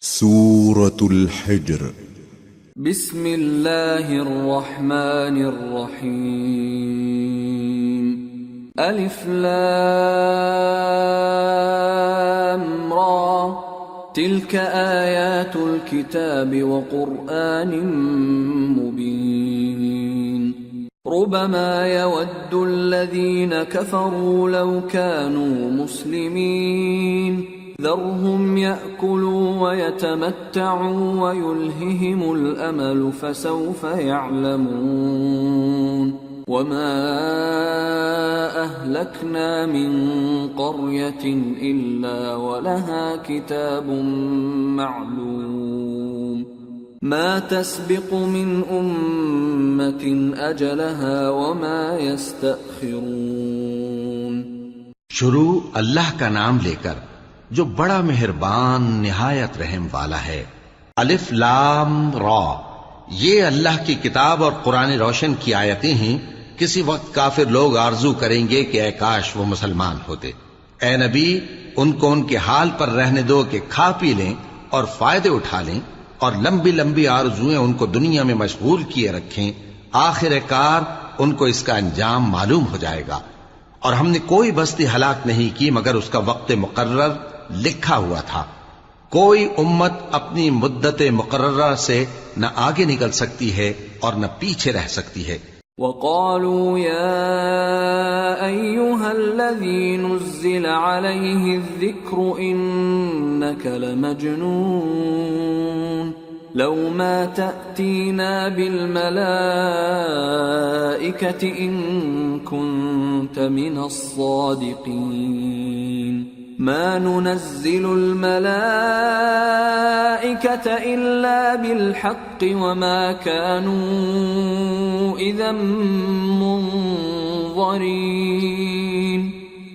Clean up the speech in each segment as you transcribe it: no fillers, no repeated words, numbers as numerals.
سورة الحجر بسم اللہ الرحمن الرحیم الف لام را تلك آیات الكتاب وقرآن مبین ربما يود الذين كفروا لو كانوا مسلمين ذرهم يأكلوا ويتمتعوا ويلههم الأمل فسوف يعلمون وما أهلكنا من قرية إلا ولها كتاب معلوم ما تسبق من أمة أجلها وما يستأخرون. شروع اللہ کا نام لے کر جو بڑا مہربان نہایت رحم والا ہے. الف لام را، یہ اللہ کی کتاب اور قرآن روشن کی آیتیں ہیں. کسی وقت کافر لوگ آرزو کریں گے کہ اے کاش وہ مسلمان ہوتے. اے نبی، ان کو ان کے حال پر رہنے دو کہ کھا پی لیں اور فائدے اٹھا لیں، اور لمبی لمبی آرزویں ان کو دنیا میں مشغول کیے رکھیں. آخر کار ان کو اس کا انجام معلوم ہو جائے گا. اور ہم نے کوئی بستی ہلاک نہیں کی مگر اس کا وقت مقرر لکھا ہوا تھا. کوئی امت اپنی مدت مقررہ سے نہ آگے نکل سکتی ہے اور نہ پیچھے رہ سکتی ہے. وقالوا يا أيها الذي نزل عليه الذكر إنك لمجنون لو ما تأتينا بالملائكة إن كنت من الصادقين ما ننزل الملائكة إلا بالحق وما كانوا إذا منظرين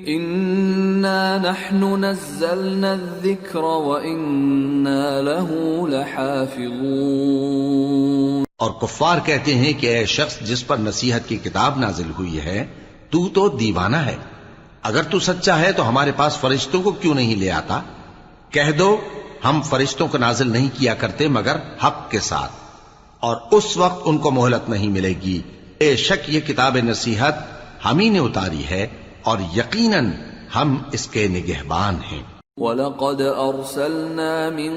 إنا نحن نزلنا الذكر وإنا له لحافظون. اور کفار کہتے ہیں کہ اے شخص جس پر نصیحت کی کتاب نازل ہوئی ہے تو دیوانہ ہے. اگر تو سچا ہے تو ہمارے پاس فرشتوں کو کیوں نہیں لے آتا؟ کہہ دو ہم فرشتوں کو نازل نہیں کیا کرتے مگر حق کے ساتھ، اور اس وقت ان کو مہلت نہیں ملے گی. بے شک یہ کتاب نصیحت ہم ہی نے اتاری ہے اور یقیناً ہم اس کے نگہبان ہیں. وَلَقَدْ أَرْسَلْنَا مِن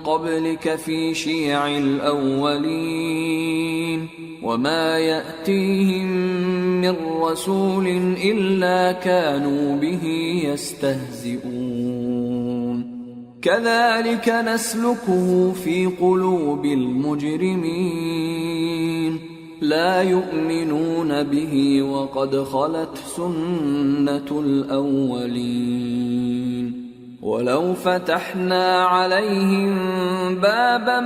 قَبْلِكَ فِي شِيَعِ الْأَوَّلِينَ وَمَا يَأْتِيهِم مِّن رَّسُولٍ إِلَّا كَانُوا بِهِ يَسْتَهْزِئُونَ كَذَلِكَ نَسْلُكُهُ فِي قُلُوبِ الْمُجْرِمِينَ لَا يُؤْمِنُونَ بِهِ وَقَدْ خَلَتْ سُنَّةُ الْأَوَّلِينَ وَلَوْ فَتَحْنَا عَلَيْهِمْ بَابًا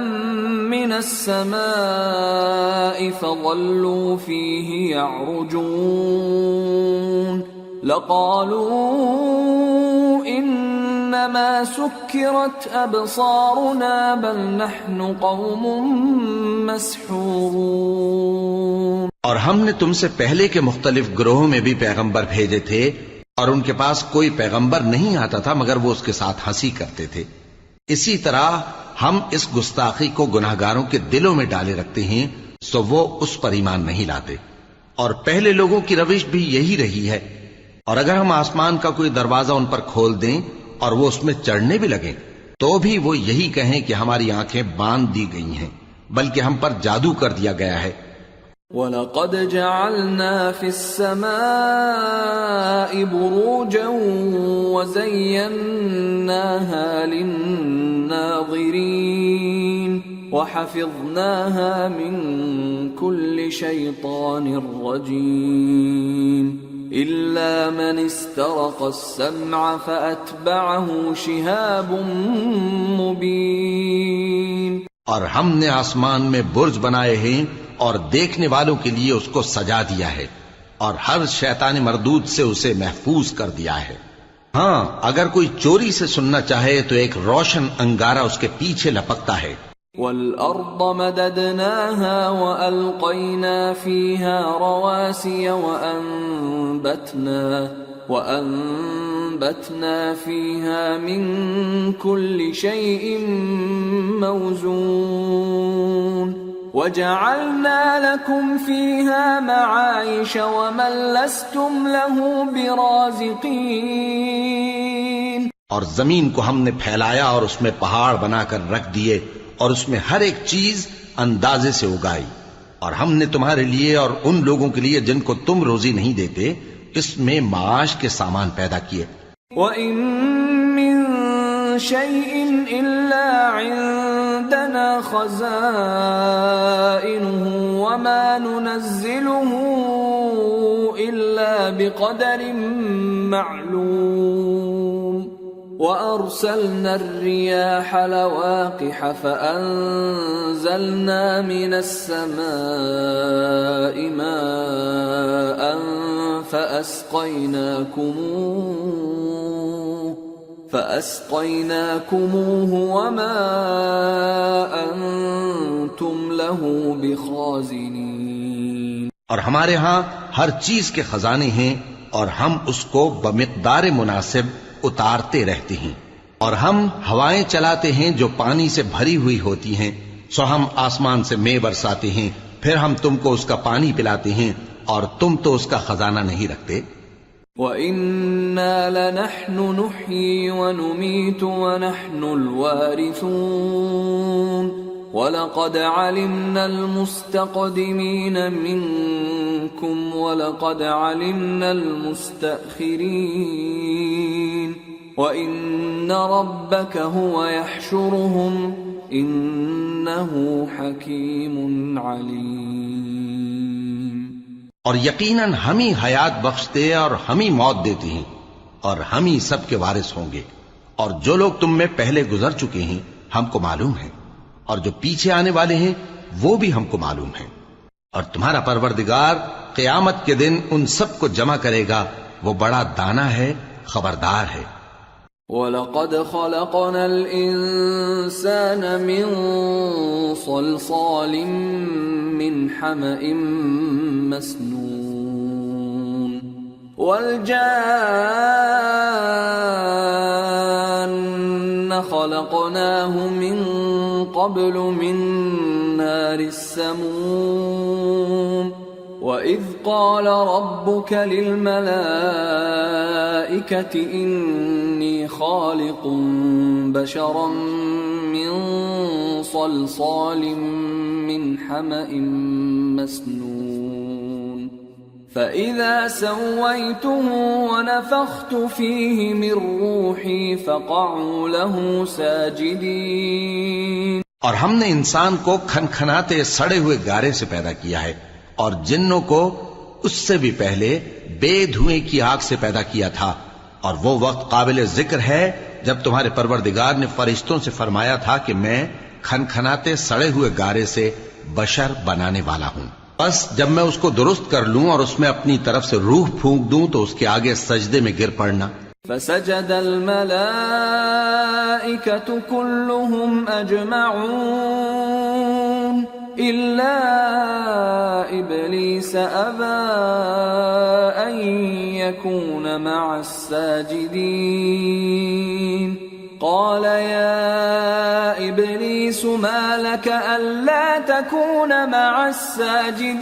مِّنَ السَّمَاءِ فَظَلُّوا فِيهِ يَعْرُجُونَ لَقَالُوا إِنَّمَا سُكِّرَتْ أَبْصَارُنَا بَلْ نَحْنُ قَوْمٌ مَّسْحُورُونَ. اور ہم نے تم سے پہلے کے مختلف گروہوں میں بھی پیغمبر بھیجے تھے اور ان کے پاس کوئی پیغمبر نہیں آتا تھا مگر وہ اس کے ساتھ ہنسی کرتے تھے. اسی طرح ہم اس گستاخی کو گناہگاروں کے دلوں میں ڈالے رکھتے ہیں سو وہ اس پر ایمان نہیں لاتے. اور پہلے لوگوں کی روش بھی یہی رہی ہے. اور اگر ہم آسمان کا کوئی دروازہ ان پر کھول دیں اور وہ اس میں چڑھنے بھی لگیں تو بھی وہ یہی کہیں کہ ہماری آنکھیں باندھ دی گئی ہیں بلکہ ہم پر جادو کر دیا گیا ہے. وَلَقَدْ جَعَلْنَا فِي السَّمَاءِ بُرُوجًا وَزَيَّنَّاهَا لِلنَّاظِرِينَ وَحَفِظْنَاهَا مِن كُلِّ شَيْطَانٍ رَّجِيمٍ إِلَّا مَنِ اسْتَرَقَ السَّمْعَ فَأَتْبَعَهُ شِهَابٌ مُّبِينٌ. اور ہم نے آسمان میں برج بنائے ہیں اور دیکھنے والوں کے لیے اس کو سجا دیا ہے اور ہر شیطان مردود سے اسے محفوظ کر دیا ہے. ہاں اگر کوئی چوری سے سننا چاہے تو ایک روشن انگارہ اس کے پیچھے لپکتا ہے. وَالْأَرْضَ مَدَدْنَاهَا وَأَلْقَيْنَا فِيهَا رَوَاسِيَ وأنبتنا فيها من كل شيء موزون وجعلنا لكم فيها معايش ومن لستم له برازقين. اور زمین کو ہم نے پھیلایا اور اس میں پہاڑ بنا کر رکھ دیے اور اس میں ہر ایک چیز اندازے سے اگائی، اور ہم نے تمہارے لیے اور ان لوگوں کے لیے جن کو تم روزی نہیں دیتے اس میں معاش کے سامان پیدا کیے. وَإِن مِّن شَيْءٍ إِلَّا عِندَنَا خَزَائِنُهُ وَمَا نُنَزِّلُهُ إِلَّا بِقَدَرٍ مَّعْلُومٍ. وَأَرْسَلْنَا الرِّيَاحَ لَوَاقِحَ فَأَنزَلْنَا مِنَ السَّمَاءِ مَاءً فَأَسْقَيْنَاكُمُوهُ وَمَا أَنْتُمْ لَهُ بِخَازِنِينَ. اور ہمارے ہاں ہر چیز کے خزانے ہیں اور ہم اس کو بمقدار مناسب اتارتے رہتے ہیں، اور ہم ہوائیں چلاتے ہیں جو پانی سے بھری ہوئی ہوتی ہیں، سو ہم آسمان سے مے برساتے ہیں، پھر ہم تم کو اس کا پانی پلاتے ہیں اور تم تو اس کا خزانہ نہیں رکھتے. وَإِنَّا لَنَحْنُ نُحْيِي وَنُمِيتُ وَنَحْنُ الْوَارِثُونَ وَلَقَدْ عَلِمْنَا الْمُسْتَقْدِمِينَ مِنكُمْ وَلَقَدْ عَلِمْنَا الْمُسْتَأْخِرِينَ وَإِنَّ رَبَّكَ هُوَ يَحْشُرُهُمْ إِنَّهُ حَكِيمٌ عَلِيمٌ. اور یقیناً ہم ہی حیات بخشتے اور ہم ہی موت دیتے ہیں اور ہم ہی سب کے وارث ہوں گے، اور جو لوگ تم میں پہلے گزر چکے ہیں ہم کو معلوم ہے، اور جو پیچھے آنے والے ہیں وہ بھی ہم کو معلوم ہے. اور تمہارا پروردگار قیامت کے دن ان سب کو جمع کرے گا، وہ بڑا دانا ہے، خبردار ہے. وَلَقَدْ خَلَقْنَا الْإِنسَانَ مِنْ صَلْصَالٍ مِّنْ حَمَإٍ مَّسْنُونٍ وَالْجَانَّ خَلَقْنَاهُ مِنْ قَبْلُ مِنْ نَارِ السَّمُومِ. وَإِذْ قَالَ رَبُّكَ لِلْمَلَائِكَةِ إِنِّي خَالِقٌ بَشَرًا مِّن صَلْصَالٍ مِّنْ حَمَإٍ مَّسْنُونٍ فَإِذَا سَوَّيْتُهُ وَنَفَخْتُ فِيهِ مِن رُّوحِي فَقَعُوا لَهُ سَاجِدِينَ. اور ہم نے انسان کو کھنکھناتے سڑے ہوئے گارے سے پیدا کیا ہے، اور جنوں کو اس سے بھی پہلے بے دھوئیں کی آگ سے پیدا کیا تھا. اور وہ وقت قابل ذکر ہے جب تمہارے پروردگار نے فرشتوں سے فرمایا تھا کہ میں کھنکھناتے سڑے ہوئے گارے سے بشر بنانے والا ہوں، بس جب میں اس کو درست کر لوں اور اس میں اپنی طرف سے روح پھونک دوں تو اس کے آگے سجدے میں گر پڑنا. فسجد الملائكة كلهم أجمعون إلا إبليس أبى أن يكون مع الساجدين. قال يا إبليس ما لك ألا تكون مع الساجدين؟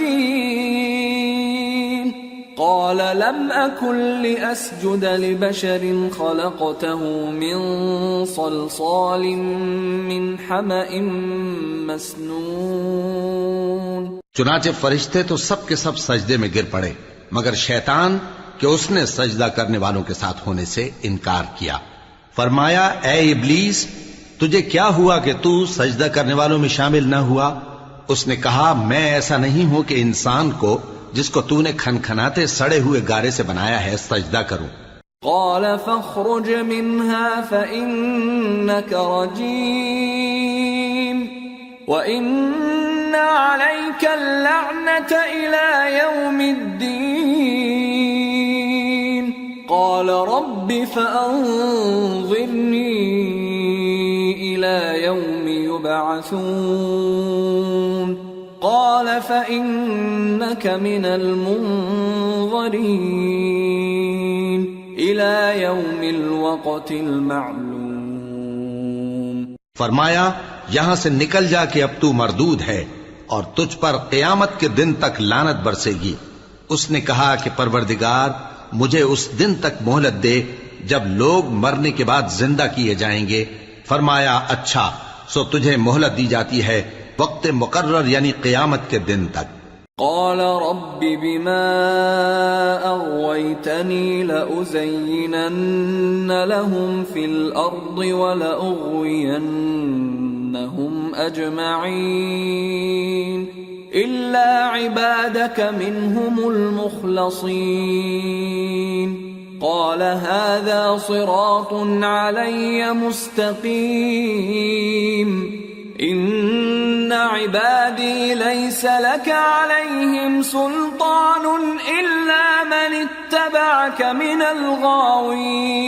قال لم أكن لأسجد لبشر خلقته من صلصال من حمأ مسنون. چنانچہ فرشتے تو سب کے سب سجدے میں گر پڑے مگر شیطان کہ اس نے سجدہ کرنے والوں کے ساتھ ہونے سے انکار کیا. فرمایا اے ابلیس تجھے کیا ہوا کہ تو سجدہ کرنے والوں میں شامل نہ ہوا؟ اس نے کہا میں ایسا نہیں ہوں کہ انسان کو جس کو تو نے کھنکھناتے سڑے ہوئے گارے سے بنایا ہے سجدہ کروں. قال فاخرج منها فإنك رجيم وإن عليك اللعنة إلى يوم الدين. قال رب فأنظرني إلى يوم يبعثون. قال فإنك من المنظرين إلى يوم الوقت المعلوم. فرمایا یہاں سے نکل جا کہ اب تو مردود ہے اور تجھ پر قیامت کے دن تک لعنت برسے گی. اس نے کہا کہ پروردگار مجھے اس دن تک مہلت دے جب لوگ مرنے کے بعد زندہ کیے جائیں گے. فرمایا اچھا، سو تجھے مہلت دی جاتی ہے وقت مقرر یعنی قیامت کے دن تک. قال رب بما أغويتني لأزينن لهم في الأرض ولأغوينهم أجمعين إلا عبادك منهم المخلصين. قال هذا صراط علي مستقيم. إن عبادي ليس لك عليهم سلطان إلا من اتبعك من الغاوين.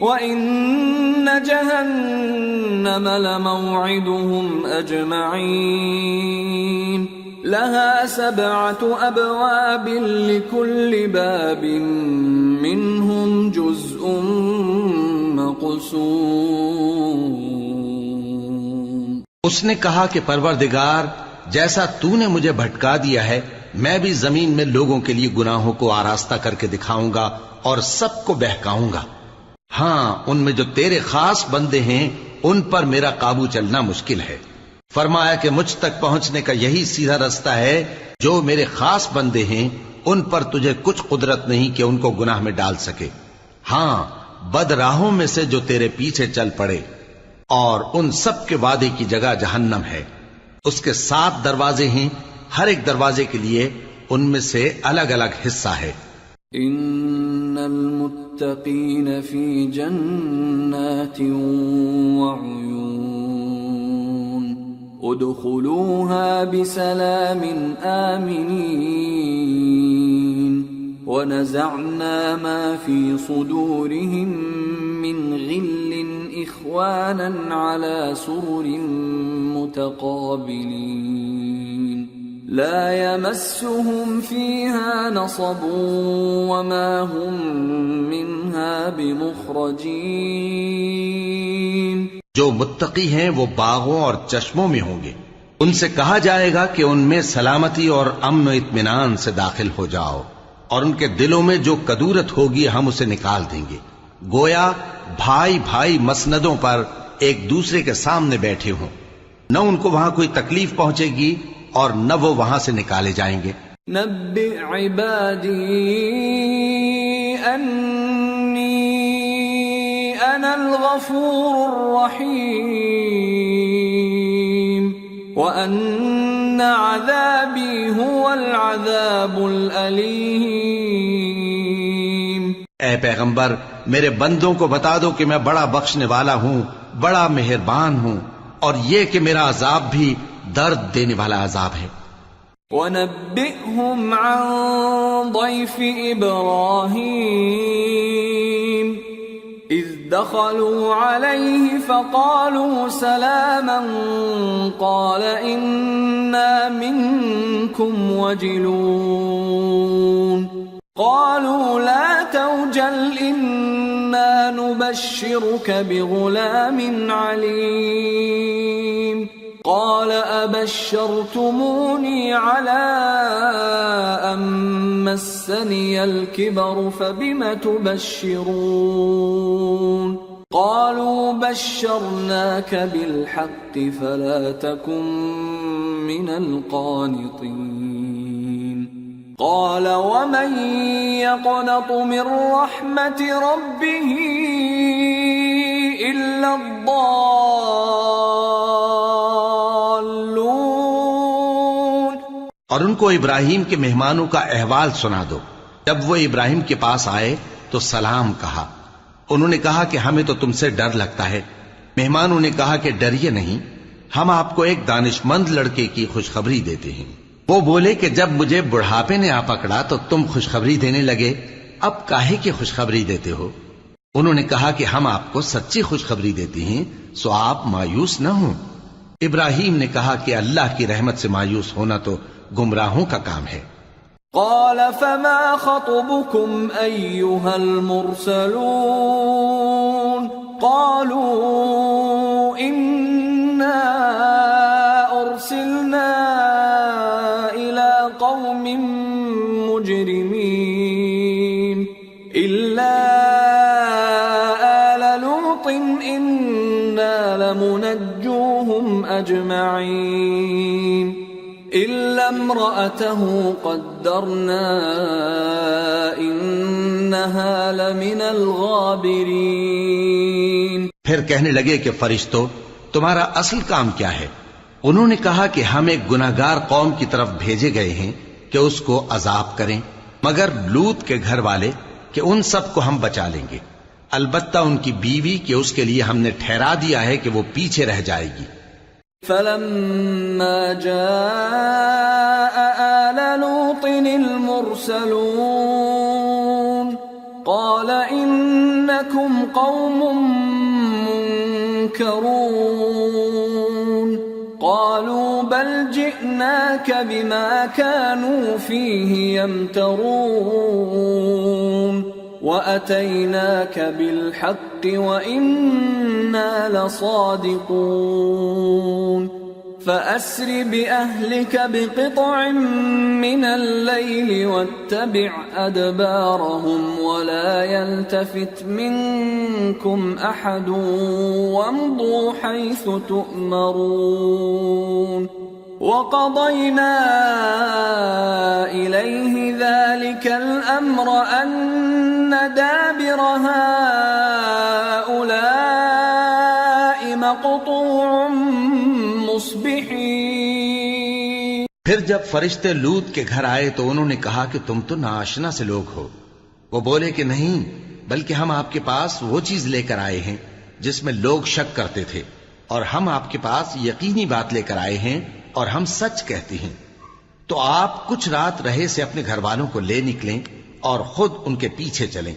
وإن جهنم لموعدهم أجمعين. لها 7 أبواب لكل باب منهم جزء مقسوم. اس نے کہا کہ پروردگار جیسا تو نے مجھے بھٹکا دیا ہے میں بھی زمین میں لوگوں کے لیے گناہوں کو آراستہ کر کے دکھاؤں گا اور سب کو بہکاؤں گا. ہاں ان میں جو تیرے خاص بندے ہیں ان پر میرا قابو چلنا مشکل ہے. فرمایا کہ مجھ تک پہنچنے کا یہی سیدھا رستہ ہے. جو میرے خاص بندے ہیں ان پر تجھے کچھ قدرت نہیں کہ ان کو گناہ میں ڈال سکے. ہاں بد راہوں میں سے جو تیرے پیچھے چل پڑے، اور ان سب کے وعدے کی جگہ جہنم ہے. اس کے 7 دروازے ہیں، ہر ایک دروازے کے لیے ان میں سے الگ الگ حصہ ہے. ان المتقین فی جنات وعیون ادخلوها بسلام آمنین ونزعنا ما في صدورهم من غل إخوانا على سرر متقابلين لا يمسهم فيها نصب وما هم منها بمخرجين. جو متقی ہیں وہ باغوں اور چشموں میں ہوں گے. ان سے کہا جائے گا کہ ان میں سلامتی اور امن و اطمینان سے داخل ہو جاؤ، اور ان کے دلوں میں جو کدورت ہوگی ہم اسے نکال دیں گے. گویا بھائی بھائی مسندوں پر ایک دوسرے کے سامنے بیٹھے ہوں. نہ ان کو وہاں کوئی تکلیف پہنچے گی اور نہ وہ وہاں سے نکالے جائیں گے. نبئ عبادی انی انا الغفور الرحیم وان عذابی هو العذاب الالیم. اے پیغمبر میرے بندوں کو بتا دو کہ میں بڑا بخشنے والا ہوں، بڑا مہربان ہوں، اور یہ کہ میرا عذاب بھی درد دینے والا عذاب ہے. وَنَبِّئْهُمْ عَنْ ضَيْفِ إِبْرَاهِيمَ إِذْ دَخَلُوا عَلَيْهِ فَقَالُوا سَلَامًا قَالَ إِنَّا مِنْكُمْ وَجِلُونَ قالوا لا توجل إنا نبشرك بغلام عليم. قال أبشرتموني على أن مسني الكبر فبم تبشرون قالوا بشرناك بالحق فلا تكن من القانطين. قال ومن يقنط من رحمة ربه إلا الضالون. اور ان کو ابراہیم کے مہمانوں کا احوال سنا دو. جب وہ ابراہیم کے پاس آئے تو سلام کہا. انہوں نے کہا کہ ہمیں تو تم سے ڈر لگتا ہے. مہمانوں نے کہا کہ ڈریے نہیں، ہم آپ کو ایک دانشمند لڑکے کی خوشخبری دیتے ہیں. وہ بولے کہ جب مجھے بڑھاپے نے آ پکڑا تو تم خوشخبری دینے لگے، اب کاہے کی خوشخبری دیتے ہو؟ انہوں نے کہا کہ ہم آپ کو سچی خوشخبری دیتے ہیں، سو آپ مایوس نہ ہوں. ابراہیم نے کہا کہ اللہ کی رحمت سے مایوس ہونا تو گمراہوں کا کام ہے. قال فما خطبكم أيها المرسلون قالوا إنا أرسلنا إلى قوم مجرمين إلا آل لوط إنا لمنجوهم أجمعين إلا امرأته قدرنا إنها لمن الغابرين. پھر کہنے لگے کہ فرشتوں تمہارا اصل کام کیا ہے؟ انہوں نے کہا کہ ہم ایک گناہگار قوم کی طرف بھیجے گئے ہیں کہ اس کو عذاب کریں، مگر لوط کے گھر والے کہ ان سب کو ہم بچا لیں گے، البتہ ان کی بیوی کہ اس کے لیے ہم نے ٹھہرا دیا ہے کہ وہ پیچھے رہ جائے گی. فلما جاء آل لوط المرسلون قال إنكم قوم منكرون قالوا بل جئناك بما كانوا فيه يمترون وأتيناك بالحق وإنا لصادقون فأسر بأهلك بقطع من الليل واتبع أدبارهم ولا يلتفت منكم أحد وامضوا حيث تؤمرون وقضينا إليه ذلك الأمر أن دابر هؤلاء مقطوع مصبحين. پھر جب فرشتے لوط کے گھر آئے تو انہوں نے کہا کہ تم تو ناآشنا سے لوگ ہو. وہ بولے کہ نہیں، بلکہ ہم آپ کے پاس وہ چیز لے کر آئے ہیں جس میں لوگ شک کرتے تھے، اور ہم آپ کے پاس یقینی بات لے کر آئے ہیں اور ہم سچ کہتے ہیں. تو آپ کچھ رات رہے سے اپنے گھر والوں کو لے نکلیں اور خود ان کے پیچھے چلیں،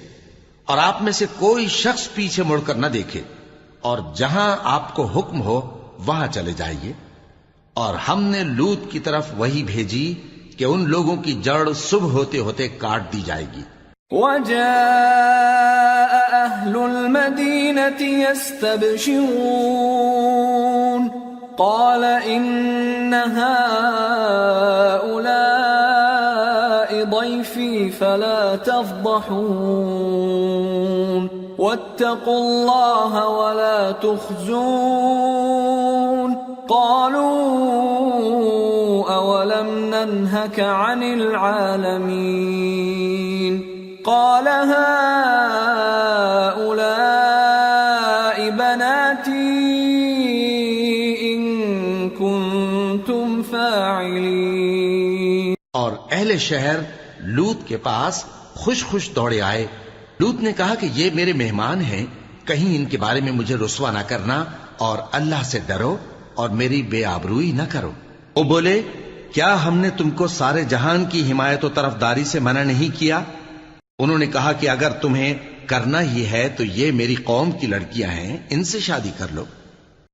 اور آپ میں سے کوئی شخص پیچھے مڑ کر نہ دیکھے، اور جہاں آپ کو حکم ہو وہاں چلے جائیے. اور ہم نے لوط کی طرف وہی بھیجی کہ ان لوگوں کی جڑ صبح ہوتے ہوتے کاٹ دی جائے گی. وجاء أهل المدينة يستبشرون قال إن هؤلاء ضيفي فلا تفضحون واتقوا الله ولا تخزون قالوا أولم ننهك عن العالمين قال هؤلاء بناتي إن كنتم فاعلين. اور اہل شہر لوط کے پاس خوش خوش دوڑے آئے. لوط نے کہا کہ یہ میرے مہمان ہیں، کہیں ان کے بارے میں مجھے رسوا نہ کرنا، اور اللہ سے ڈرو اور میری بے آبروئی نہ کرو. وہ بولے کیا ہم نے تم کو سارے جہان کی حمایت و طرفداری سے منع نہیں کیا؟ انہوں نے کہا کہ اگر تمہیں کرنا ہی ہے تو یہ میری قوم کی لڑکیاں ہیں، ان سے شادی کر لو.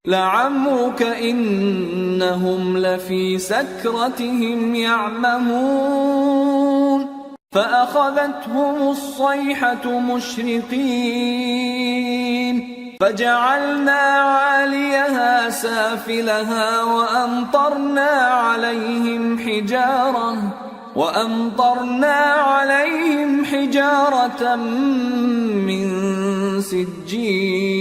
لعمرك إنهم لفي سكرتهم يعمهون فأخذتهم الصيحة مشرقين فجعلنا عاليها سافلها وأمطرنا عليهم حجارة من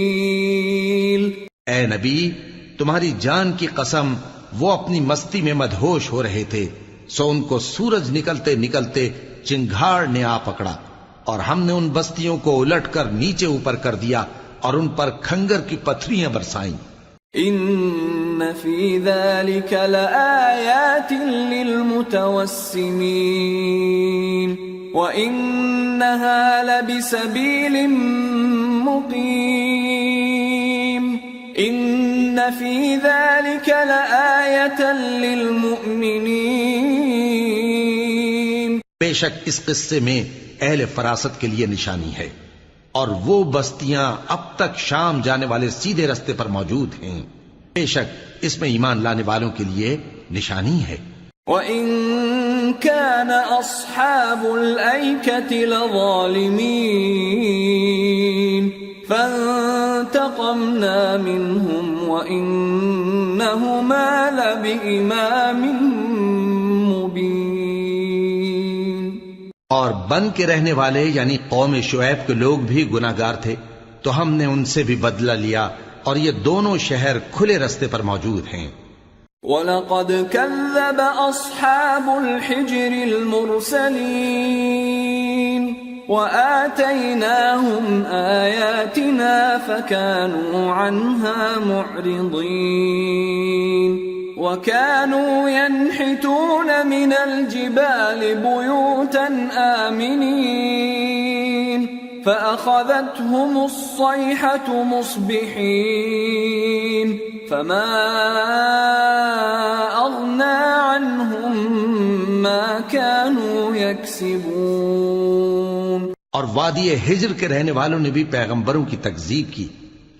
سجيل. اے نبی، تمہاری جان کی قسم وہ اپنی مستی میں مدہوش ہو رہے تھے، سو ان کو سورج نکلتے نکلتے چنگھاڑ نے آ پکڑا، اور ہم نے ان بستیوں کو الٹ کر نیچے اوپر کر دیا اور ان پر کھنگر کی پتھریاں برسائیں. ان فی ذلک لآیات للمتوسمین وانہا لبسبیل مقیم ان فی ذلک لآیۃ للمؤمنین. بے شک اس قصے میں اہل فراست کے لیے نشانی ہے، اور وہ بستیاں اب تک شام جانے والے سیدھے رستے پر موجود ہیں. بے شک اس میں ایمان لانے والوں کے لیے نشانی ہے. وَإِنَّ كان أصحاب الأيكة لظالمين فانتقمنا منهم وإنهما لبإمام مبين. اور بن کے رہنے والے یعنی قوم شعیب کے لوگ بھی گناہگار تھے تو ہم نے ان سے بھی بدلہ لیا اور یہ دونوں شہر کھلے رستے پر موجود ہیں. وَلَقَدْ كَذَّبَ أَصْحَابُ الْحِجْرِ الْمُرْسَلِينَ وَآتَيْنَاهُمْ آيَاتِنَا فَكَانُوا عَنْهَا مُعْرِضِينَ وَكَانُوا يَنْحِتُونَ مِنَ الْجِبَالِ بُيُوتًا آمِنِينَ فَأَخَذَتْهُمُ الصَّيْحَةُ مُصْبِحِينَ فَمَا أَغْنَى عَنْهُمْ مَا كَانُوا يَكْسِبُونَ. اور وادی ہجر کے رہنے والوں نے بھی پیغمبروں کی تکذیب کی.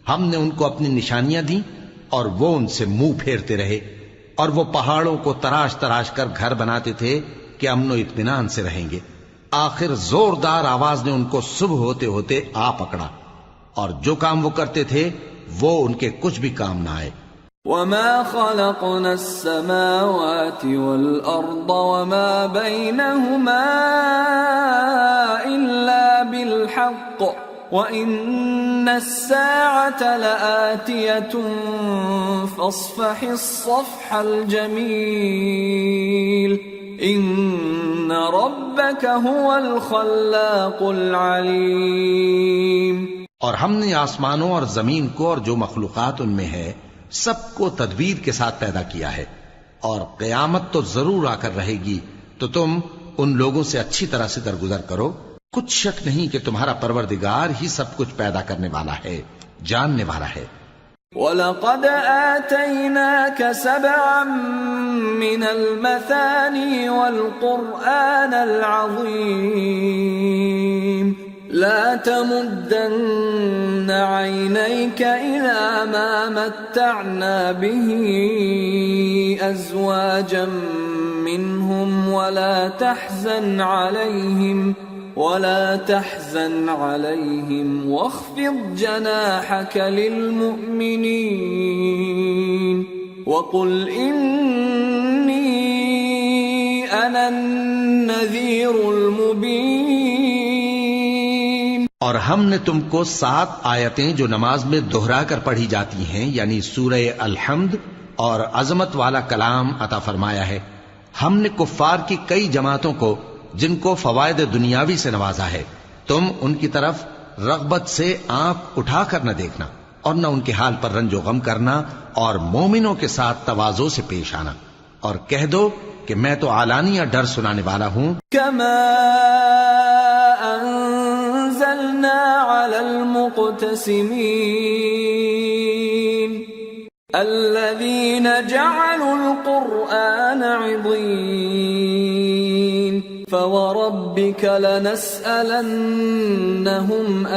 ہم نے ان کو اپنی نشانیاں دیں اور وہ ان سے منہ پھیرتے رہے اور وہ پہاڑوں کو تراش تراش کر گھر بناتے تھے کہ امن و اطمینان سے رہیں گے. آخر زوردار آواز نے ان کو صبح ہوتے ہوتے آ پکڑا اور جو کام وہ کرتے تھے وہ ان کے کچھ بھی کام نہ آئے. وَمَا خَلَقْنَا السَّمَاوَاتِ وَالْأَرْضَ وَمَا بَيْنَهُمَا إِلَّا بِالْحَقِّ وَإِنَّ السَّاعَةَ لَآتِيَةٌ فَاصْفَحِ الصَّفْحَ الْجَمِيلَ إِنَّ رَبَّكَ هُوَ الْخَلَّاقُ الْعَلِيمُ. اور ہم نے آسمانوں اور زمین کو اور جو مخلوقات ان میں ہے سب کو تدبیر کے ساتھ پیدا کیا ہے اور قیامت تو ضرور آ کر رہے گی تو تم ان لوگوں سے اچھی طرح سے درگزر کرو. کچھ شک نہیں کہ تمہارا پروردگار ہی سب کچھ پیدا کرنے والا ہے، جاننے والا ہے. وَلَقَدْ آتَيْنَاكَ سَبْعًا مِّنَ الْمَثَانِي وَالْقُرْآنَ الْعَظِيمَ لَا تَمُدَّنَّ عَيْنَيْكَ إِلَىٰ مَا مَتَّعْنَا بِهِ أَزْوَاجًا مِّنْهُمْ وَلَا تَحْزَنْ عَلَيْهِمْ وَاخْفِضْ جَنَاحَكَ لِلْمُؤْمِنِينَ وَقُلْ إِنِّي أَنَا النَّذِيرُ الْمُبِينُ. اور ہم نے تم کو 7 آیتیں جو نماز میں دہرا کر پڑھی جاتی ہیں یعنی سورہ الحمد اور عظمت والا کلام عطا فرمایا ہے. ہم نے کفار کی کئی جماعتوں کو جن کو فوائد دنیاوی سے نوازا ہے تم ان کی طرف رغبت سے آنکھ اٹھا کر نہ دیکھنا اور نہ ان کے حال پر رنج و غم کرنا اور مومنوں کے ساتھ تواضع سے پیش آنا اور کہہ دو کہ میں تو اعلانیہ ڈر سنانے والا ہوں. كما أنزلنا على المقتسمين الذين جعلوا القرآن عضين فوربك لنسألنهم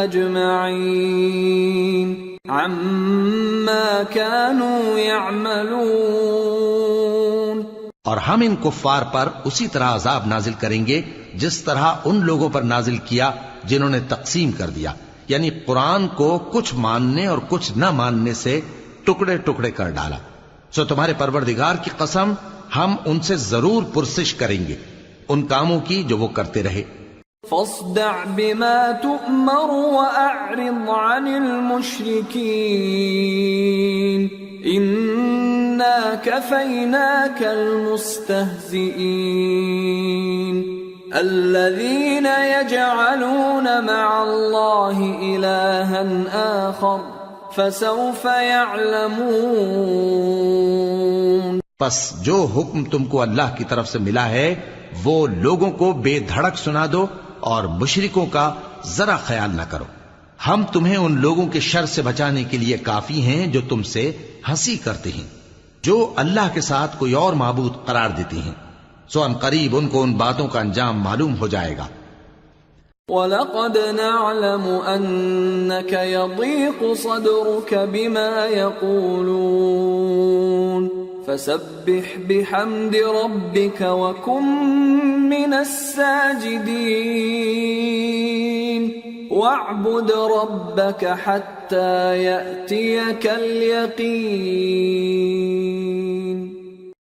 أجمعين عما كانوا يعملون. اور ہم ان کفار پر اسی طرح عذاب نازل کریں گے جس طرح ان لوگوں پر نازل کیا جنہوں نے تقسیم کر دیا یعنی قرآن کو کچھ ماننے اور کچھ نہ ماننے سے ٹکڑے ٹکڑے کر ڈالا. سو تمہارے پروردگار کی قسم ہم ان سے ضرور پرسش کریں گے ان کاموں کی جو وہ کرتے رہے. فاصدع بما تؤمر وأعرض عن المشركين إنا كفيناك المستهزئين الذين يجعلون مع الله إلها آخر فسوف يعلمون. پس جو حکم تم کو اللہ کی طرف سے ملا ہے وہ لوگوں کو بے دھڑک سنا دو اور مشرکوں کا ذرا خیال نہ کرو. ہم تمہیں ان لوگوں کے شر سے بچانے کے لیے کافی ہیں جو تم سے ہنسی کرتے ہیں جو اللہ کے ساتھ کوئی اور معبود قرار دیتے ہیں. سو ان قریب ان کو ان باتوں کا انجام معلوم ہو جائے گا. وَلَقَدْ نَعْلَمُ أَنَّكَ يَضِيقُ صَدْرُكَ بِمَا يَقُولُونَ فسبح بحمد ربك وكن من الساجدين واعبد ربك حتى يأتيك اليقين۔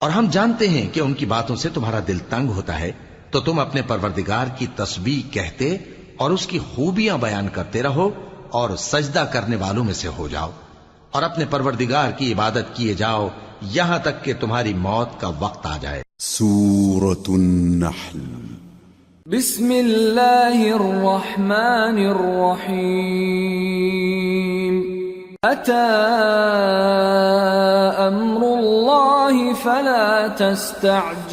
اور ہم جانتے ہیں کہ ان کی باتوں سے تمہارا دل تنگ ہوتا ہے، تو تم اپنے پروردگار کی تسبیح کہتے اور اس کی خوبیاں بیان کرتے رہو اور سجدہ کرنے والوں میں سے ہو جاؤ، اور اپنے پروردگار کی عبادت کیے جاؤ یہاں تک کہ تمہاری موت کا وقت آ جائے۔ سورة النحل۔ بسم اللہ الرحمن الرحیم۔ أتى أمر الله فلا تستعجلوه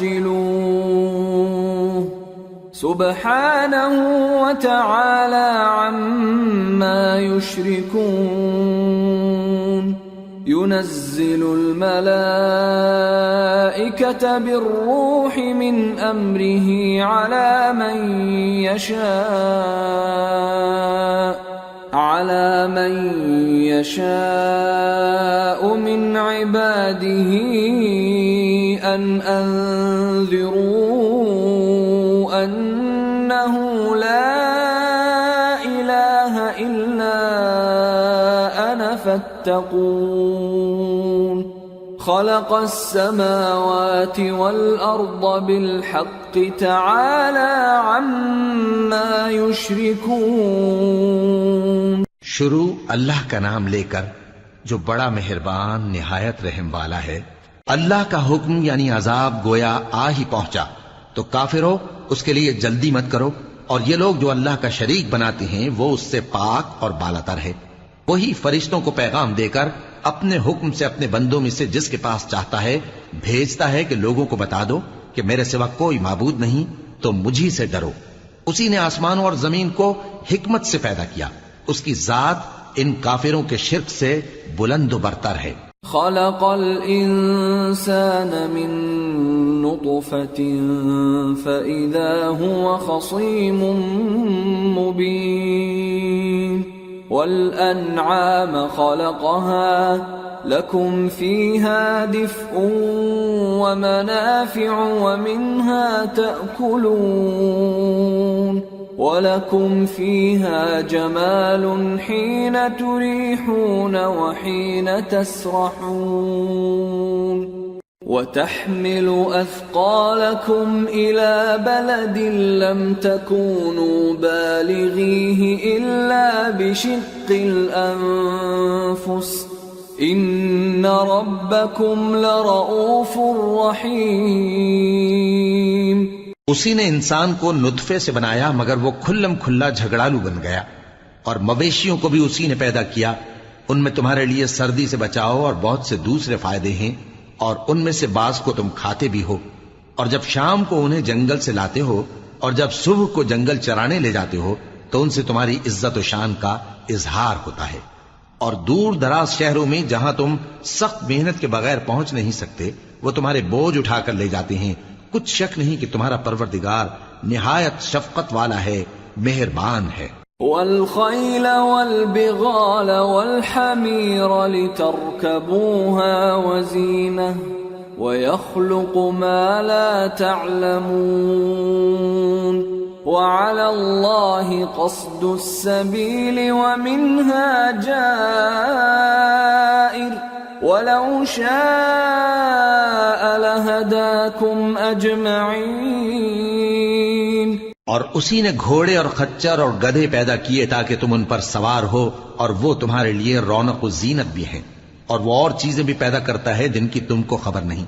سبحانه وتعالى عما يشركون ينزل الملائكة بالروح من أمره على من يشاء من عباده أن أنذروا أنه لا إله إلا أنا فاتقون خلق السماوات والأرض بالحق تعالى عما يشركون۔ شروع اللہ کا نام لے کر جو بڑا مہربان نہایت رحم والا ہے۔ اللہ کا حکم یعنی عذاب گویا آ ہی پہنچا، تو کافرو اس کے لیے جلدی مت کرو، اور یہ لوگ جو اللہ کا شریک بناتے ہیں وہ اس سے پاک اور بالاتر ہے۔ وہی فرشتوں کو پیغام دے کر اپنے حکم سے اپنے بندوں میں سے جس کے پاس چاہتا ہے بھیجتا ہے کہ لوگوں کو بتا دو کہ میرے سوا کوئی معبود نہیں، تو مجھی سے ڈرو۔ اسی نے آسمانوں اور زمین کو حکمت سے پیدا کیا، اس کی ذات ان کافروں کے شرک سے بلند و برتر ہے۔ خلق الانسان من نطفة فإذا هو خصيم مبين والأنعام خلقها لكم فيها دفء ومنافع ومنها تأكلون وَلَكُمْ فِيهَا جَمَالٌ حِينَ تُرِيحُونَ وَحِينَ تَسْرَحُونَ وَتَحْمِلُ أَثْقَالَكُمْ إِلَى بَلَدٍ لَمْ تَكُونُوا بَالِغِيهِ إِلَّا بِشِقِّ الْأَنفُسِ إِنَّ رَبَّكُمْ لَرَؤُوفٌ رَحِيمٌ۔ اسی نے انسان کو نطفے سے بنایا مگر وہ کھلم کھلا جھگڑالو بن گیا، اور مویشیوں کو بھی اسی نے پیدا کیا، ان میں تمہارے لیے سردی سے بچاؤ اور بہت سے دوسرے فائدے ہیں، اور ان میں سے بعض کو تم کھاتے بھی ہو، اور جب شام کو انہیں جنگل سے لاتے ہو اور جب صبح کو جنگل چرانے لے جاتے ہو تو ان سے تمہاری عزت و شان کا اظہار ہوتا ہے۔ اور دور دراز شہروں میں جہاں تم سخت محنت کے بغیر پہنچ نہیں سکتے وہ تمہارے بوجھ اٹھا کر لے جاتے ہیں، کچھ شک نہیں کہ تمہارا پروردگار نہایت شفقت والا ہے، مہربان ہے۔ والخيل والبغال والحمير لتركبوها وزينة ويخلق ما لا تعلمون وعلى الله قصد السبيل ومنها جائر وَلَوْ شَاءَ لَهَدَاكُمْ أَجْمَعِينَ۔ اور اسی نے گھوڑے اور خچر اور گدھے پیدا کیے تاکہ تم ان پر سوار ہو، اور وہ تمہارے لیے رونق و زینت بھی ہیں، اور وہ اور چیزیں بھی پیدا کرتا ہے جن کی تم کو خبر نہیں،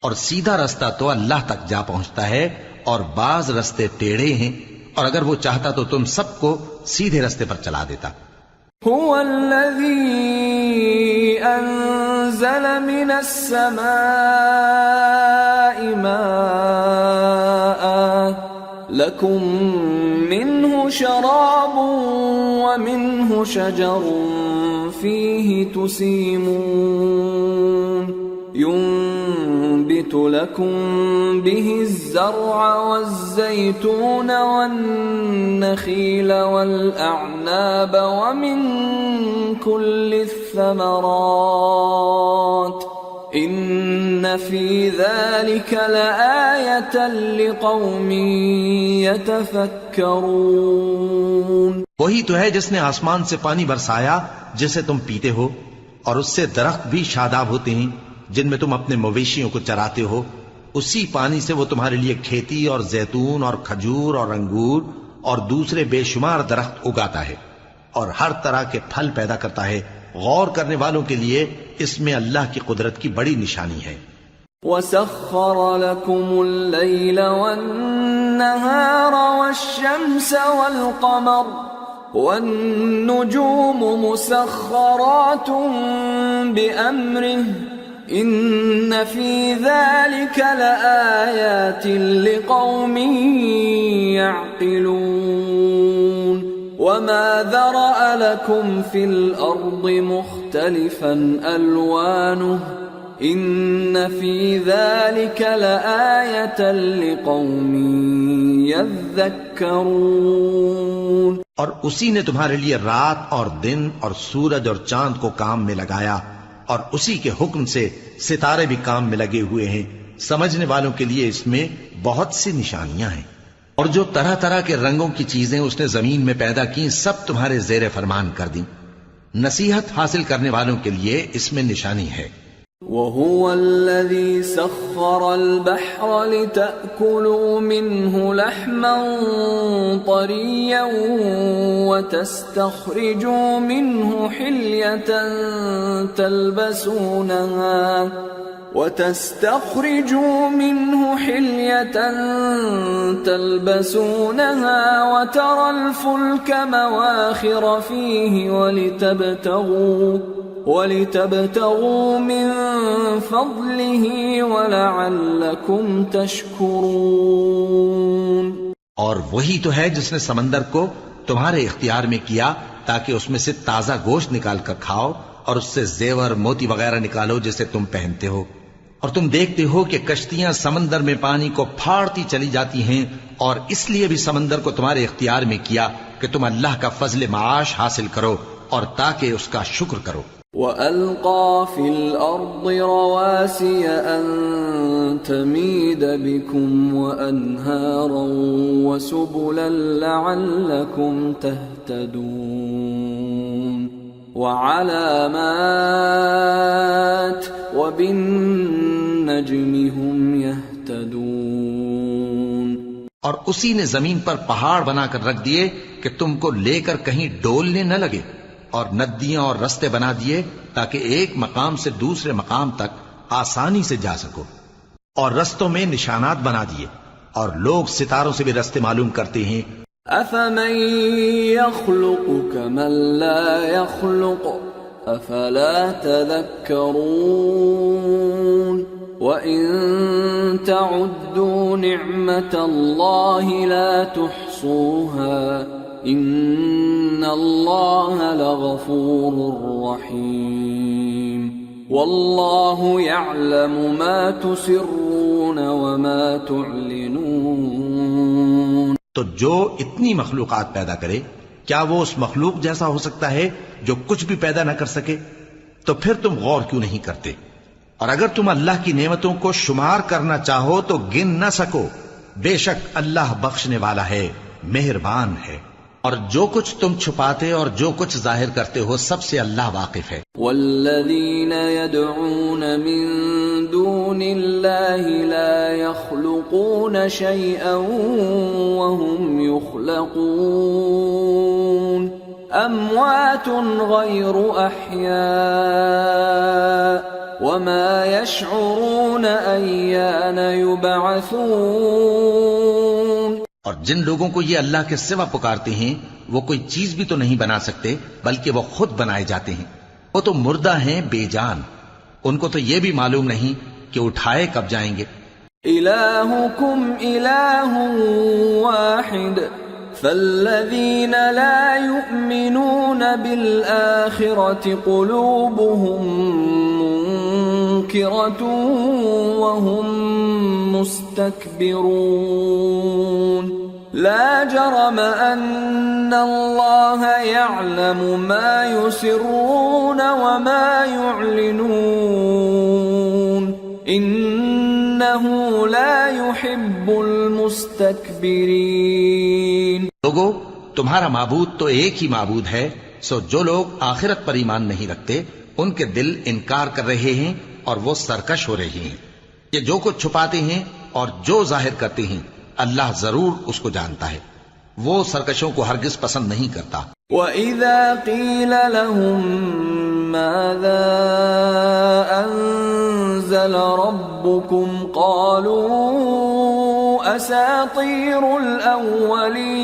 اور سیدھا رستہ تو اللہ تک جا پہنچتا ہے اور بعض رستے ٹیڑھے ہیں، اور اگر وہ چاہتا تو تم سب کو سیدھے رستے پر چلا دیتا۔ هو الذي أنزل من السماء ماء لكم منه شراب ومنه شجر فيه تسيمون ينبت لكم به الزرع والزيتون والنخيل والأعناب ومن كل الثمرات إن في ذلك لآية لقوم يتفكرون. وہی تو ہے جس نے آسمان سے پانی برسایا جسے تم پیتے ہو، اور اس سے درخت بھی شاداب ہوتے ہیں جن میں تم اپنے مویشیوں کو چراتے ہو. اسی پانی سے وہ تمہارے لیے کھیتی اور زیتون اور کھجور اور انگور اور دوسرے بے شمار درخت اگاتا ہے اور ہر طرح کے پھل پیدا کرتا ہے. غور کرنے والوں کے لیے اس میں اللہ کی قدرت کی بڑی نشانی ہے. وَسَخَّرَ لَكُمُ اللَّيْلَ وَالنَّهَارَ وَالشَّمْسَ وَالْقَمَرَ وَالنُّجُومُ مُسَخَّرَاتٌ بِأَمْرِهِ إِنَّ فِي ذَلِكَ لَآيَاتٍ لِقَوْمٍ يَعْقِلُونَ. وَمَا ذَرَأَ لَكُمْ فِي الْأَرْضِ مُخْتَلِفًا أَلْوَانُهُ إِنَّ فِي ذَلِكَ لَآيَةً لِقَوْمٍ يَذَّكَّرُونَ. اور اسی نے تمہارے لیے رات اور دن اور سورج اور چاند کو کام میں لگایا، اور اسی کے حکم سے ستارے بھی کام میں لگے ہوئے ہیں. سمجھنے والوں کے لیے اس میں بہت سی نشانیاں ہیں. اور جو طرح طرح کے رنگوں کی چیزیں اس نے زمین میں پیدا کی سب تمہارے زیر فرمان کر دیں. نصیحت حاصل کرنے والوں کے لیے اس میں نشانی ہے. وَهُوَ الَّذِي سَخَّرَ الْبَحْرَ لِتَأْكُلُوا مِنْهُ لَحْمًا طَرِيًّا وَتَسْتَخْرِجُوا مِنْهُ حِلْيَةً تلبسونها وترى الفلك مواخر فيه ولتبتغوا من فضله ولعلكم تشكرون. اور وہی تو ہے جس نے سمندر کو تمہارے اختیار میں کیا تاکہ اس میں سے تازہ گوشت نکال کر کھاؤ اور اس سے زیور موتی وغیرہ نکالو جسے تم پہنتے ہو. اور تم دیکھتے ہو کہ کشتیاں سمندر میں پانی کو پھاڑتی چلی جاتی ہیں، اور اس لیے بھی سمندر کو تمہارے اختیار میں کیا کہ تم اللہ کا فضل معاش حاصل کرو اور تاکہ اس کا شکر کرو. وَأَلْقَى فِي الْأَرْضِ رَوَاسِيَ أَن تَمِيدَ بِكُمْ وَأَنْهَارًا وَسُبُلًا لَعَلَّكُمْ تَهْتَدُونَ. وَعَلَامَاتٍ وَبِالنَّجْمِ هُمْ يَهْتَدُونَ. اور اسی نے زمین پر پہاڑ بنا کر رکھ دیے کہ تم کو لے کر کہیں ڈولنے نہ لگے، اور ندیاں اور رستے بنا دیے تاکہ ایک مقام سے دوسرے مقام تک آسانی سے جا سکو، اور رستوں میں نشانات بنا دیے، اور لوگ ستاروں سے بھی رستے معلوم کرتے ہیں. أَفَمَن يَخْلُقُ كَمَن لَّا يَخْلُقُ أَفَلَا تَذَكَّرُونَ. وَإِن تَعُدُّوا نِعْمَةَ اللَّهِ لَا تُحْصُوهَا إِنَّ اللَّهَ لَغَفُورٌ رَّحِيمٌ. وَاللَّهُ يَعْلَمُ مَا تُسِرُّونَ وَمَا تُعْلِنُونَ. تو جو اتنی مخلوقات پیدا کرے، کیا وہ اس مخلوق جیسا ہو سکتا ہے جو کچھ بھی پیدا نہ کر سکے؟ تو پھر تم غور کیوں نہیں کرتے؟ اور اگر تم اللہ کی نعمتوں کو شمار کرنا چاہو تو گن نہ سکو. بے شک اللہ بخشنے والا ہے، مہربان ہے. اور جو کچھ تم چھپاتے اور جو کچھ ظاہر کرتے ہو سب سے اللہ واقف ہے. والذین يدعون من دون اللہ لا يخلقون شیئا وهم يخلقون اموات غیر احیاء وما يشعرون ایان یبعثون. اور جن لوگوں کو یہ اللہ کے سوا پکارتے ہیں وہ کوئی چیز بھی تو نہیں بنا سکتے بلکہ وہ خود بنائے جاتے ہیں. وہ تو مردہ ہیں بے جان، ان کو تو یہ بھی معلوم نہیں کہ اٹھائے کب جائیں گے. الہکم الہ واحد فالذین لا یؤمنون بالآخرة قلوبهم منکرة وهم مستكبرون. لا جرم ان اللہ یعلم ما یسرون وما یعلنون. إنه لا يحب المستكبرين. لوگو، تمہارا معبود تو ایک ہی معبود ہے، سو جو لوگ آخرت پر ایمان نہیں رکھتے ان کے دل انکار کر رہے ہیں اور وہ سرکش ہو رہے ہیں. یہ جو کچھ چھپاتے ہیں اور جو ظاہر کرتے ہیں اللہ ضرور اس کو جانتا ہے. وہ سرکشوں کو ہرگز پسند نہیں کرتا. وَإِذَا قِيلَ لَهُم مَاذَا أَنزَلَ رَبُّكُمْ قَالُوا أَسَاطِيرُ الْأَوَّلِينَ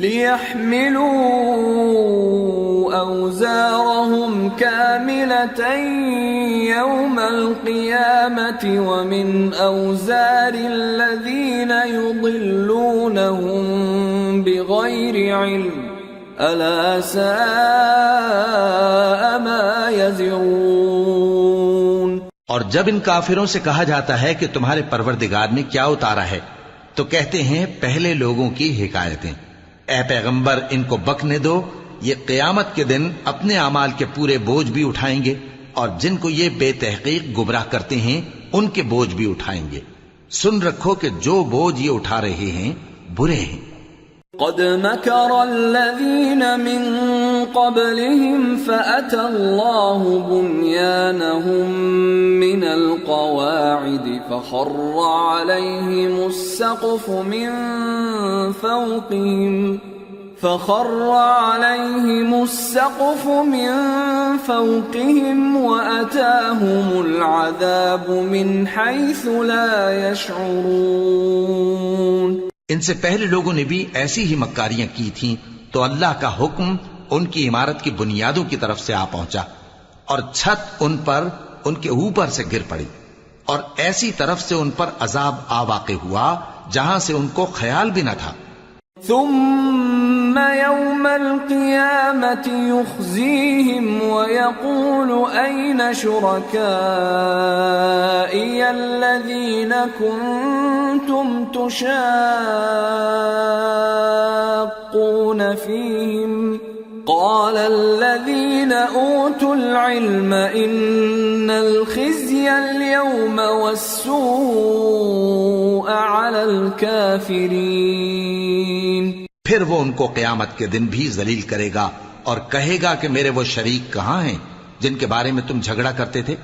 لِيَحْمِلُوا أَوْزَارَهُمْ كَامِلَةً يَوْمَ الْقِيَامَةِ وَمِنْ أَوْزَارِ الَّذِينَ يُضِلُّونَهُمْ بِغَيْرِ عِلْمٍ أَلَا سَاءَ مَا يَزِرُونَ. اور جب ان کافروں سے کہا جاتا ہے کہ تمہارے پروردگار نے کیا اتارا ہے تو کہتے ہیں پہلے لوگوں کی حکایتیں. اے پیغمبر ان کو بکنے دو، یہ قیامت کے دن اپنے اعمال کے پورے بوجھ بھی اٹھائیں گے اور جن کو یہ بے تحقیق گمراہ کرتے ہیں ان کے بوجھ بھی اٹھائیں گے. سن رکھو کہ جو بوجھ یہ اٹھا رہے ہیں برے ہیں. قد مكر الذين من قبلهم فأتى الله بنيانهم من القواعد فخر عليهم السقف من فوقهم وأتاهم العذاب من حيث لا يشعرون. ان سے پہلے لوگوں نے بھی ایسی ہی مکاریاں کی تھیں تو اللہ کا حکم ان کی عمارت کی بنیادوں کی طرف سے آ پہنچا اور چھت ان پر ان کے اوپر سے گر پڑی اور ایسی طرف سے ان پر عذاب آ واقع ہوا جہاں سے ان کو خیال بھی نہ تھا. ثم يوم القيامة يخزيهم ويقول أين شركائي الذين كنتم تشاقون فيهم قال الذين أوتوا العلم إن الخزي اليوم والسوء على الكافرين. پھر وہ ان کو قیامت کے دن بھی ذلیل کرے گا اور کہے گا کہ میرے وہ شریک کہاں ہیں جن کے بارے میں تم جھگڑا کرتے تھے.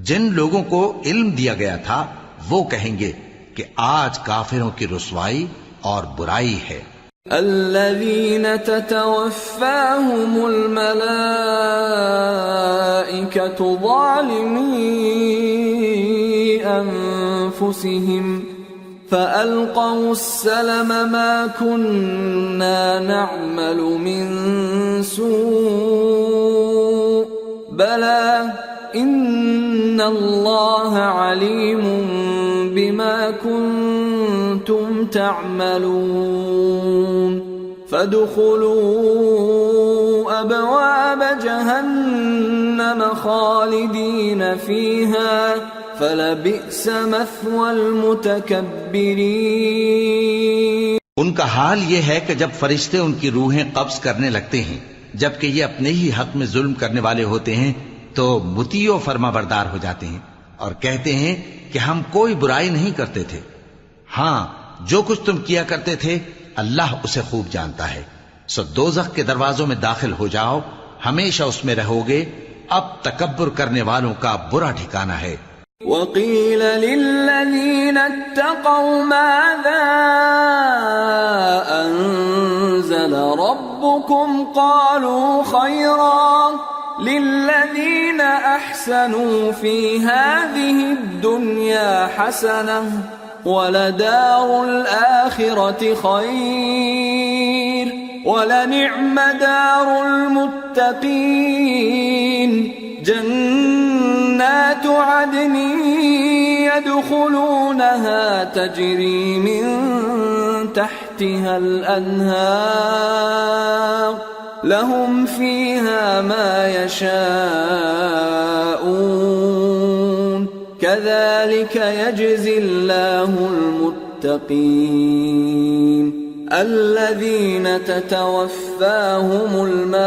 جن لوگوں کو علم دیا گیا تھا وہ کہیں گے کہ آج کافروں کی رسوائی اور برائی ہے. الذين تتوفاهم الملائكة ظالمي أنفسهم فألقوا السلم ما كنا نعمل من سوء بلى إن الله عليم بما كنتم تعملون. فادخلوا أبواب جهنم خالدين فيها فلبئس مثوى المتكبرين. ان کا حال یہ ہے کہ جب فرشتے ان کی روحیں قبض کرنے لگتے ہیں جبکہ یہ اپنے ہی حق میں ظلم کرنے والے ہوتے ہیں تو مطیع و فرما بردار ہو جاتے ہیں اور کہتے ہیں کہ ہم کوئی برائی نہیں کرتے تھے. ہاں جو کچھ تم کیا کرتے تھے اللہ اسے خوب جانتا ہے. سو دوزخ کے دروازوں میں داخل ہو جاؤ، ہمیشہ اس میں رہو گے. اب تکبر کرنے والوں کا برا ٹھکانہ ہے. وَقِيلَ لِلَّذِينَ اتَّقَوْا مَاذَا أَنزَلَ رَبُّكُمْ قَالُوا خَيْرًا لِلَّذِينَ أَحْسَنُوا فِي هَذِهِ الدُّنْيَا حَسَنَةٌ وَلَدَارُ الْآخِرَةِ خَيْرٌ وَلَنِعْمَ دَارُ الْمُتَّقِينَ. جنات عدن يدخلونها تجري من تحتها الأنهار لهم فيها ما يشاءون كذلك يجزي الله المتقين. الذين تتوفاهم الملائكة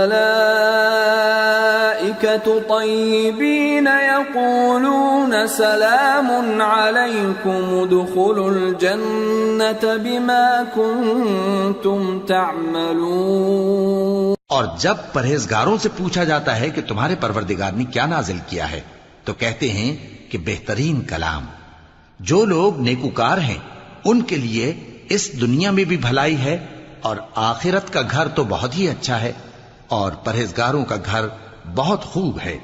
الملائكة طيبين يقولون سلام عليكم ادخلوا الجنة بما كنتم تعملون. اور جب پرہیزگاروں سے پوچھا جاتا ہے کہ تمہارے پروردگار نے کیا نازل کیا ہے تو کہتے ہیں کہ بہترین کلام. جو لوگ نیکوکار ہیں ان کے لیے اس دنیا میں بھی بھلائی ہے اور آخرت کا گھر تو بہت ہی اچھا ہے اور پرہیزگاروں کا گھر بہت خوب ہے.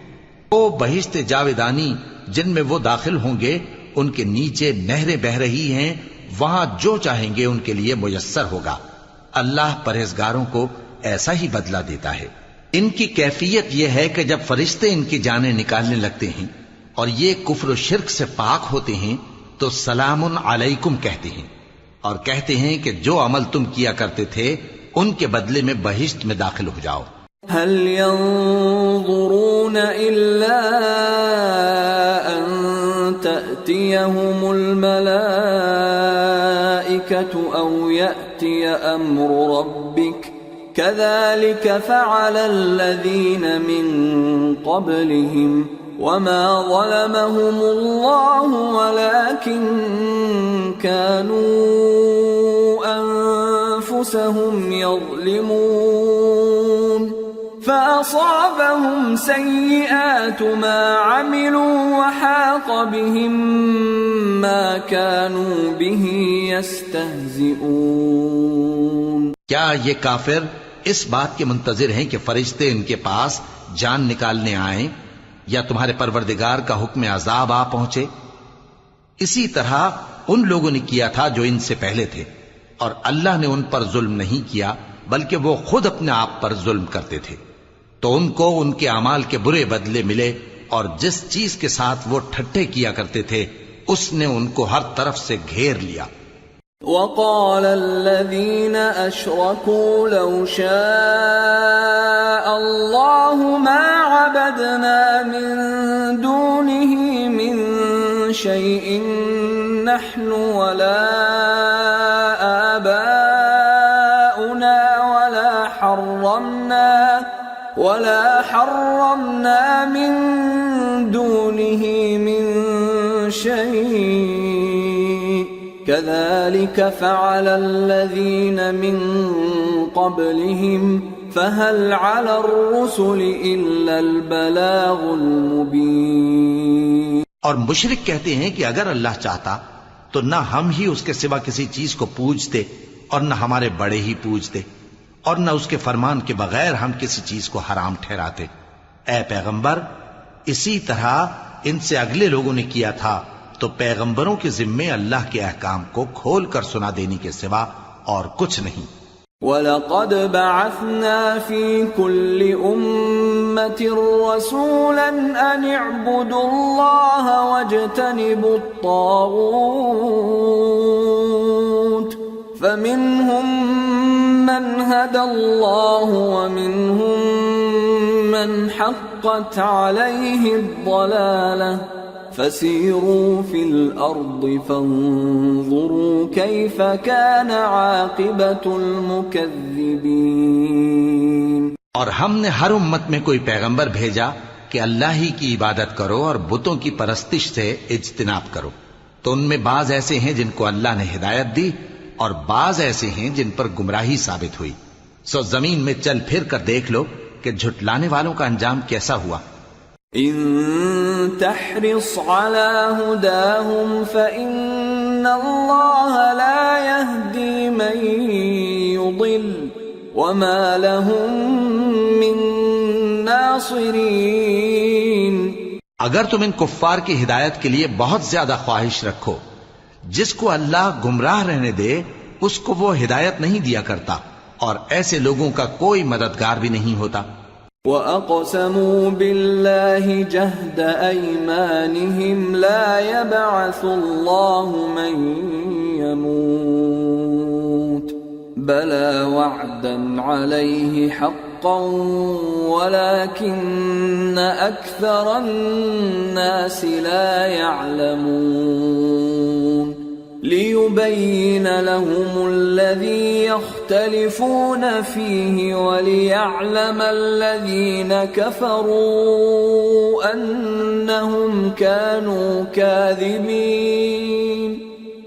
وہ بہشت جاویدانی جن میں وہ داخل ہوں گے ان کے نیچے نہریں بہ رہی ہیں، وہاں جو چاہیں گے ان کے لیے میسر ہوگا. اللہ پرہیزگاروں کو ایسا ہی بدلہ دیتا ہے. ان کی کیفیت یہ ہے کہ جب فرشتے ان کی جانیں نکالنے لگتے ہیں اور یہ کفر و شرک سے پاک ہوتے ہیں تو سلام علیکم کہتے ہیں اور کہتے ہیں کہ جو عمل تم کیا کرتے تھے ان کے بدلے میں بہشت میں داخل ہو جاؤ. هل ينظرون إلا أن تأتيهم الملائكة أو يأتي أمر ربك كذلك فعل الذين من قبلهم وما ظلمهم الله ولكن كانوا أنفسهم يظلمون. فأصابهم سيئات ما عملوا وحاق بهم ما كانوا به يستهزئون. کیا یہ کافر اس بات کے منتظر ہیں کہ فرشتے ان کے پاس جان نکالنے آئیں یا تمہارے پروردگار کا حکم عذاب آ پہنچے؟ اسی طرح ان لوگوں نے کیا تھا جو ان سے پہلے تھے اور اللہ نے ان پر ظلم نہیں کیا بلکہ وہ خود اپنے آپ پر ظلم کرتے تھے. تو ان کو ان کے اعمال کے برے بدلے ملے اور جس چیز کے ساتھ وہ ٹھٹھے کیا کرتے تھے اس نے ان کو ہر طرف سے گھیر لیا. وقال الذين أشركوا لو شاء الله ما عبدنا من دونه من شيء نحن ولا آباؤنا ولا حرمنا من دونه من شيء كذلك فعل الذين من قبلهم فهل على الرسل إلا البلاغ المبين. اور مشرک کہتے ہیں کہ اگر اللہ چاہتا تو نہ ہم ہی اس کے سوا کسی چیز کو پوجتے اور نہ ہمارے بڑے ہی پوجتے اور نہ اس کے فرمان کے بغیر ہم کسی چیز کو حرام ٹھہراتے. اے پیغمبر اسی طرح ان سے اگلے لوگوں نے کیا تھا تو پیغمبروں کے ذمے اللہ کے احکام کو کھول کر سنا دینے کے سوا اور کچھ نہیں. وَلَقَدْ بَعَثْنَا فِي كُلِّ أُمَّةٍ رَسُولًا أَنِ اعْبُدُوا اللَّهَ وَاجْتَنِبُوا الطَّاغُوتَ فَمِنْهُمْ مَنْ هَدَى اللَّهُ وَمِنْهُمْ مَنْ حَقَّتْ عَلَيْهِ الضَّلَالَةُ فَسِيرُوا فِي الْأَرْضِ فَانظُرُوا كَيْفَ كَانَ عَاقِبَةُ الْمُكَذِّبِينَ. اور ہم نے ہر امت میں کوئی پیغمبر بھیجا کہ اللہ ہی کی عبادت کرو اور بتوں کی پرستش سے اجتناب کرو. تو ان میں بعض ایسے ہیں جن کو اللہ نے ہدایت دی اور بعض ایسے ہیں جن پر گمراہی ثابت ہوئی. سو زمین میں چل پھر کر دیکھ لو کہ جھٹلانے والوں کا انجام کیسا ہوا. ان تحرص على هداهم فإن الله لا يهدي من يضل وما لهم من ناصرين. اگر تم ان کفار کی ہدایت کے لیے بہت زیادہ خواہش رکھو، جس کو اللہ گمراہ رہنے دے اس کو وہ ہدایت نہیں دیا کرتا اور ایسے لوگوں کا کوئی مددگار بھی نہیں ہوتا. وَأَقْسَمُوا بِاللَّهِ جَهْدَ أَيْمَانِهِمْ لَا يَبْعَثُ اللَّهُ مَن يَمُوتُ بَلَى وَعْدًا عَلَيْهِ حَقًّا وَلَكِنَّ أَكْثَرَ النَّاسِ لَا يَعْلَمُونَ. لِيُبَيِّنَ لَهُمُ الَّذِي يَخْتَلِفُونَ فِيهِ وَلِيَعْلَمَ الَّذِينَ كَفَرُوا أَنَّهُمْ كَانُوا كَاذِبِينَ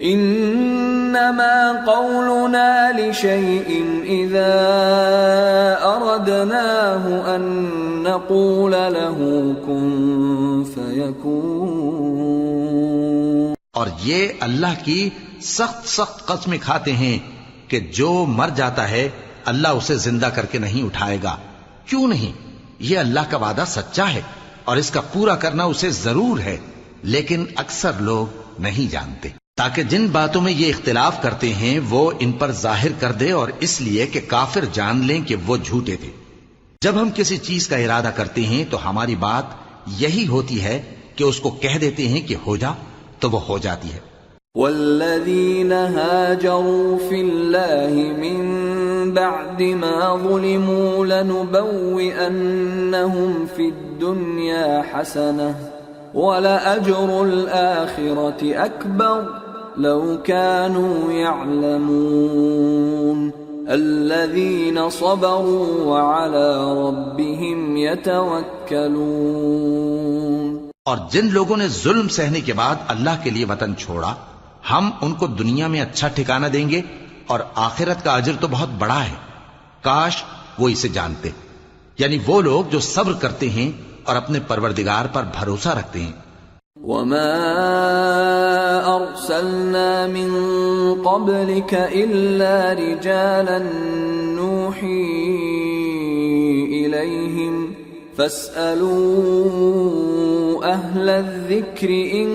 إِنَّمَا قَوْلُنَا لِشَيْءٍ إِذَا أَرَدْنَاهُ أَن نَّقُولَ لَهُ كُن فَيَكُونُ۔ اور یہ اللہ کی سخت سخت قسمیں کھاتے ہیں کہ جو مر جاتا ہے اللہ اسے زندہ کر کے نہیں اٹھائے گا۔ کیوں نہیں؟ یہ اللہ کا وعدہ سچا ہے اور اس کا پورا کرنا اسے ضرور ہے، لیکن اکثر لوگ نہیں جانتے۔ تاکہ جن باتوں میں یہ اختلاف کرتے ہیں وہ ان پر ظاہر کر دے، اور اس لیے کہ کافر جان لیں کہ وہ جھوٹے تھے۔ جب ہم کسی چیز کا ارادہ کرتے ہیں تو ہماری بات یہی ہوتی ہے کہ اس کو کہہ دیتے ہیں کہ ہو جا، تو وہ ہو جاتی ہے۔ والذین هاجروا فی اللہ من بعد ما ظلموا لنبوئنہم فی الدنیا حسنہ ولأجر الآخرة اکبر لو كانوا يعلمون الذین صبروا وعلى ربهم يتوکلون۔ اور جن لوگوں نے ظلم سہنے کے بعد اللہ کے لیے وطن چھوڑا، ہم ان کو دنیا میں اچھا ٹھکانہ دیں گے اور آخرت کا اجر تو بہت بڑا ہے، کاش وہ اسے جانتے۔ یعنی وہ لوگ جو صبر کرتے ہیں اور اپنے پروردگار پر بھروسہ رکھتے ہیں۔ وما ارسلنا من قبلك الا رجالا نوحي اليهم فاسألوا اهل الذکر ان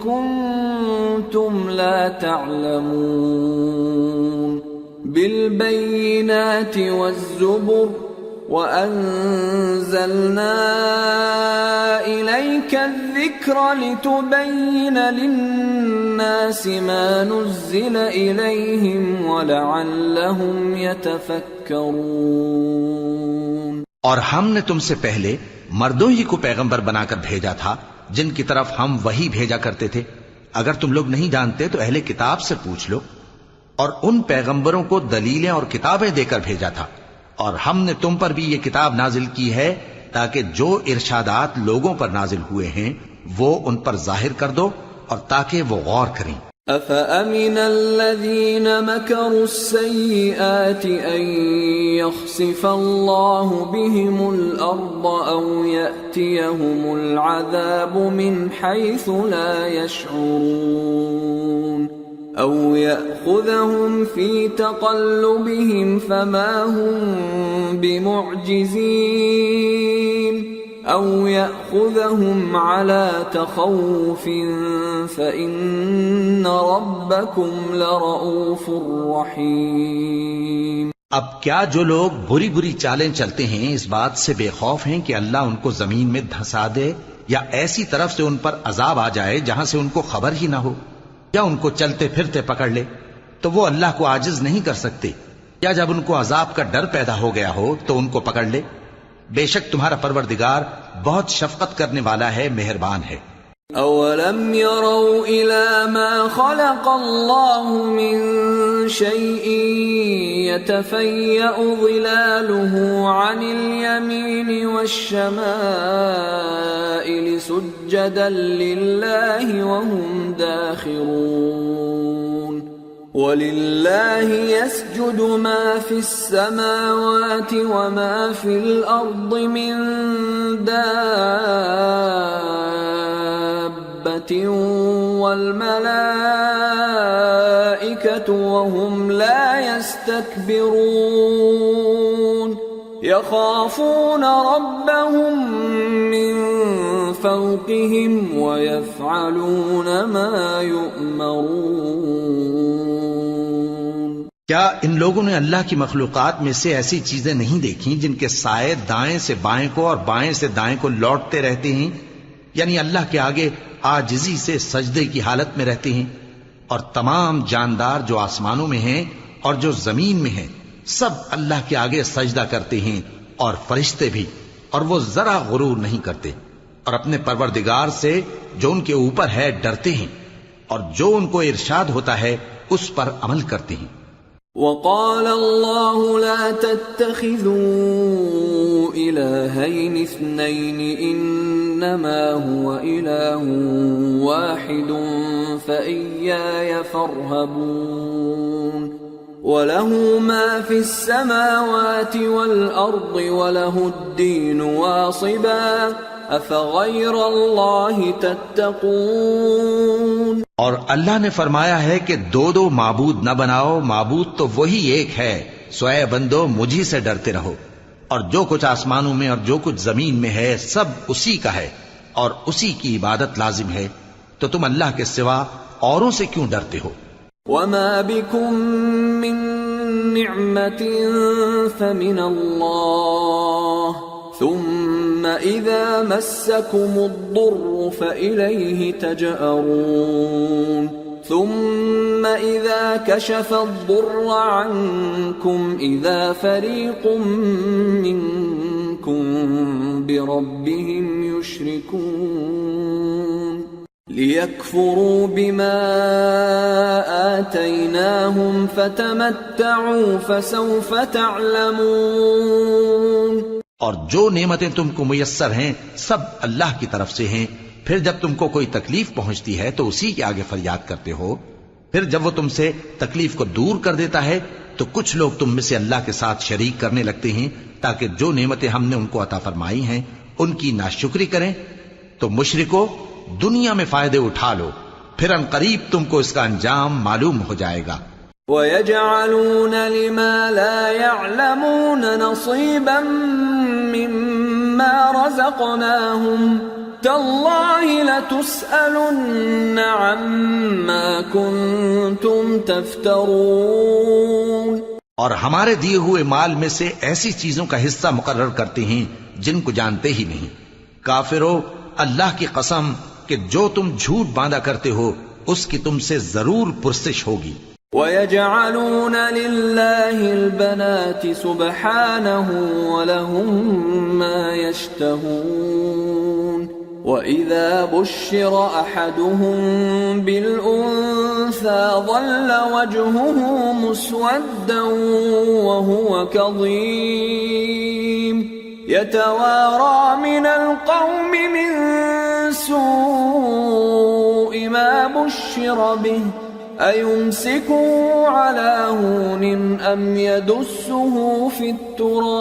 کنتم لا تعلمون بالبینات والزبر وَأَنزَلْنَا إِلَيْكَ الذِّكْرَ لِتُبَيِّنَ لِلنَّاسِ مَا نُزِّلَ إِلَيْهِمْ وَلَعَلَّهُمْ يَتَفَكَّرُونَ۔ اور ہم نے تم سے پہلے مردوں ہی کو پیغمبر بنا کر بھیجا تھا جن کی طرف ہم وحی بھیجا کرتے تھے۔ اگر تم لوگ نہیں جانتے تو اہل کتاب سے پوچھ لو، اور ان پیغمبروں کو دلیلیں اور کتابیں دے کر بھیجا تھا، اور ہم نے تم پر بھی یہ کتاب نازل کی ہے تاکہ جو ارشادات لوگوں پر نازل ہوئے ہیں وہ ان پر ظاہر کر دو اور تاکہ وہ غور کریں۔ أَفَأَمِنَ الَّذِينَ مَكَرُوا السَّيِّئَاتِ أَن يَخْسِفَ اللَّهُ بِهِمُ الْأَرْضَ أَوْ يَأْتِيَهُمُ الْعَذَابُ مِنْ حَيْثُ لَا يَشْعُرُونَ أَوْ يَأْخُذَهُمْ فِي تَقَلُّبِهِمْ فَمَا هُمْ بِمُعْجِزِينَ أَوْ يَأْخُذَهُمْ عَلَى تَخَوُّفٍ فَإِنَّ رَبَّكُمْ لَرَؤُوفٌ رَحِيمٌ۔ اب کیا جو لوگ بری بری چالیں چلتے ہیں اس بات سے بے خوف ہیں کہ اللہ ان کو زمین میں دھسا دے یا ایسی طرف سے ان پر عذاب آ جائے جہاں سے ان کو خبر ہی نہ ہو، یا ان کو چلتے پھرتے پکڑ لے، تو وہ اللہ کو عاجز نہیں کر سکتے، یا جب ان کو عذاب کا ڈر پیدا ہو گیا ہو تو ان کو پکڑ لے۔ بے شک تمہارا پروردگار بہت شفقت کرنے والا ہے، مہربان ہے۔ اولم يروا الى ما خلق الله من شيء يتفيأ ظلاله عن اليمين والشمائل سجدا لله وهم داخرون وَلِلَّهِ يَسْجُدُ مَا فِي السَّمَاوَاتِ وَمَا فِي الْأَرْضِ مِن دَابَّةٍ وَالْمَلَائِكَةُ وَهُمْ لَا يَسْتَكْبِرُونَ يَخَافُونَ رَبَّهُم مِّن فَوْقِهِمْ وَيَفْعَلُونَ مَا يُؤْمَرُونَ۔ کیا ان لوگوں نے اللہ کی مخلوقات میں سے ایسی چیزیں نہیں دیکھی جن کے سائے دائیں سے بائیں کو اور بائیں سے دائیں کو لوٹتے رہتے ہیں، یعنی اللہ کے آگے عاجزی سے سجدے کی حالت میں رہتے ہیں؟ اور تمام جاندار جو آسمانوں میں ہیں اور جو زمین میں ہیں سب اللہ کے آگے سجدہ کرتے ہیں، اور فرشتے بھی، اور وہ ذرا غرور نہیں کرتے، اور اپنے پروردگار سے جو ان کے اوپر ہے ڈرتے ہیں۔ اور جو ان کو ارشاد ہوتا ہے اس پر عمل کرتے ہیں. وقال الله لا تتخذوا إلهين اثنين إنما هو إله واحد فإياي فارهبون وله ما في السماوات والأرض وله الدين واصبا أفغير الله تتقون. اور اللہ نے فرمایا ہے کہ دو دو معبود نہ بناؤ، معبود تو وہی ایک ہے، سو اے بندو مجھی سے ڈرتے رہو. اور جو کچھ آسمانوں میں اور جو کچھ زمین میں ہے سب اسی کا ہے اور اسی کی عبادت لازم ہے، تو تم اللہ کے سوا اوروں سے کیوں ڈرتے ہو؟ وما بكم من نعمة فمن الله ثم إذا مسكم الضر فإليه تجأرون ثم إذا كشف الضر عنكم إذا فريق منكم بربهم يشركون ليكفروا بما آتيناهم فتمتعوا فسوف تعلمون. اور جو نعمتیں تم کو میسر ہیں سب اللہ کی طرف سے ہیں. پھر جب تم کو کوئی تکلیف پہنچتی ہے تو اسی کے آگے فریاد کرتے ہو. پھر جب وہ تم سے تکلیف کو دور کر دیتا ہے تو کچھ لوگ تم میں سے اللہ کے ساتھ شریک کرنے لگتے ہیں تاکہ جو نعمتیں ہم نے ان کو عطا فرمائی ہیں ان کی ناشکری کریں. تو مشرکو دنیا میں فائدے اٹھا لو، پھر ان قریب تم کو اس کا انجام معلوم ہو جائے گا. وَيَجْعَلُونَ لِمَا لَا يَعْلَمُونَ نَصِيبًا مِّمَّا رَزَقْنَاهُمْ تَاللَّهِ لَتُسْأَلُنَّ عَمَّا كُنتُمْ تَفْتَرُونَ. اور ہمارے دیے ہوئے مال میں سے ایسی چیزوں کا حصہ مقرر کرتے ہیں جن کو جانتے ہی نہیں. کافرو اللہ کی قسم کہ جو تم جھوٹ باندھا کرتے ہو اس کی تم سے ضرور پرسش ہوگی. وَيَجْعَلُونَ لِلَّهِ الْبَنَاتِ سُبْحَانَهُ وَلَهُم مَّا يَشْتَهُونَ وَإِذَا بُشِّرَ أَحَدُهُم بِالْأُنثَىٰ ظَلَّ وَجْهُهُ مُسْوَدًّا وَهُوَ كَظِيمٌ يَتَوَارَىٰ مِنَ الْقَوْمِ مِن سُوءِ مَا بُشِّرَ بِهِ أَيُمْسِكُهُ عَلَىٰ هُونٍ أَمْ يَدُسُّهُ فِي التُّرَابِ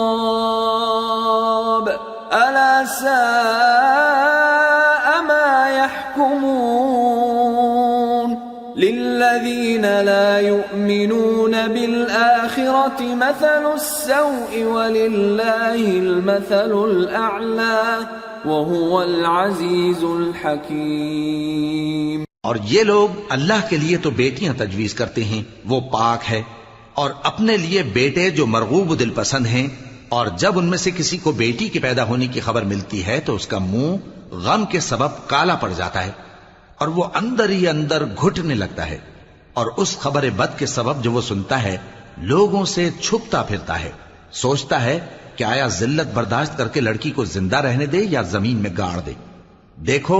أَلَا سَاءَ مَا يَحْكُمُونَ. لِلَّذِينَ لَا يُؤْمِنُونَ بِالْآخِرَةِ مَثَلُ السَّوْءِ وَلِلَّهِ الْمَثَلُ الْأَعْلَىٰ وَهُوَ الْعَزِيزُ الْحَكِيمُ. اور یہ لوگ اللہ کے لیے تو بیٹیاں تجویز کرتے ہیں، وہ پاک ہے، اور اپنے لیے بیٹے جو مرغوب دل پسند ہیں، اور جب ان میں سے کسی کو بیٹی کے پیدا ہونے کی خبر ملتی ہے تو اس کا منہ غم کے سبب کالا پڑ جاتا ہے اور وہ اندر ہی اندر گھٹنے لگتا ہے، اور اس خبر بد کے سبب جو وہ سنتا ہے لوگوں سے چھپتا پھرتا ہے، سوچتا ہے کہ آیا ذلت برداشت کر کے لڑکی کو زندہ رہنے دے یا زمین میں گاڑ دے. دیکھو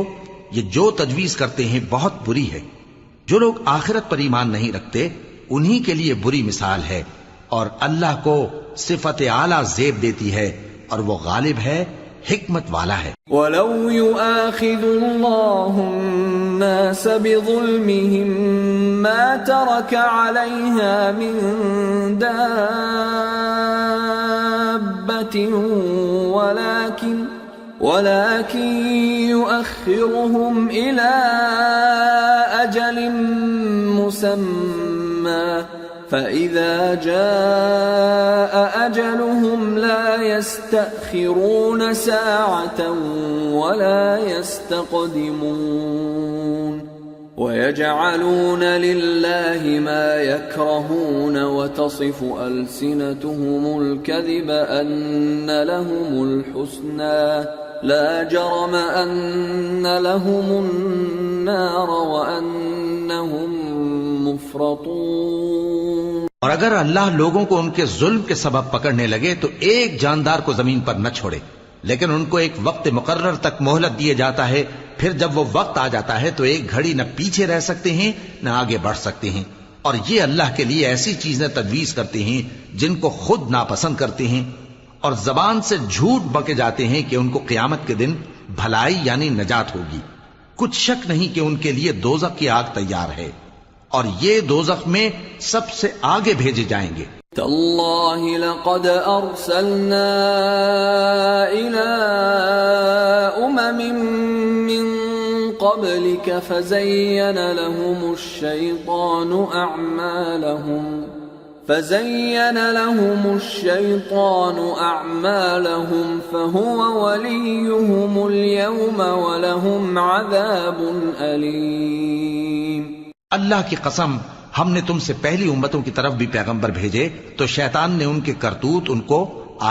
یہ جو تجویز کرتے ہیں بہت بری ہے. جو لوگ آخرت پر ایمان نہیں رکھتے انہی کے لیے بری مثال ہے، اور اللہ کو صفت اعلیٰ زیب دیتی ہے اور وہ غالب ہے، حکمت والا ہے. وَلَوْ يُؤَاخِذُ اللَّهُ النَّاسَ بِظُلْمِهِمْ مَا تَرَكَ عَلَيْهَا مِن دَابَّةٍ ولكن يؤخرهم إلى أجل مسمى فإذا جاء أجلهم لا يستأخرون ساعة ولا يستقدمون. ويجعلون لله ما يكرهون وتصف ألسنتهم الكذب أن لهم الحسنى لا جرم أن لهم النار وأنهم مفرطون. اور اگر اللہ لوگوں کو ان کے ظلم کے سبب پکڑنے لگے تو ایک جاندار کو زمین پر نہ چھوڑے، لیکن ان کو ایک وقت مقرر تک مہلت دیے جاتا ہے پھر جب وہ وقت آ جاتا ہے تو ایک گھڑی نہ پیچھے رہ سکتے ہیں نہ آگے بڑھ سکتے ہیں، اور یہ اللہ کے لیے ایسی چیزیں تجویز کرتے ہیں جن کو خود ناپسند کرتے ہیں، اور زبان سے جھوٹ بکے جاتے ہیں کہ ان کو قیامت کے دن بھلائی یعنی نجات ہوگی۔ کچھ شک نہیں کہ ان کے لیے دوزخ کی آگ تیار ہے، اور یہ دوزخ میں سب سے آگے بھیجے جائیں گے۔ تاللہ لقد ارسلنا الى امم من قبلك فزين لهم الشيطان اعمالهم فهو وليهم اليوم ولهم عذاب الیم۔ اللہ کی قسم، ہم نے تم سے پہلی امتوں کی طرف بھی پیغمبر بھیجے تو شیطان نے ان کے کرتوت ان کو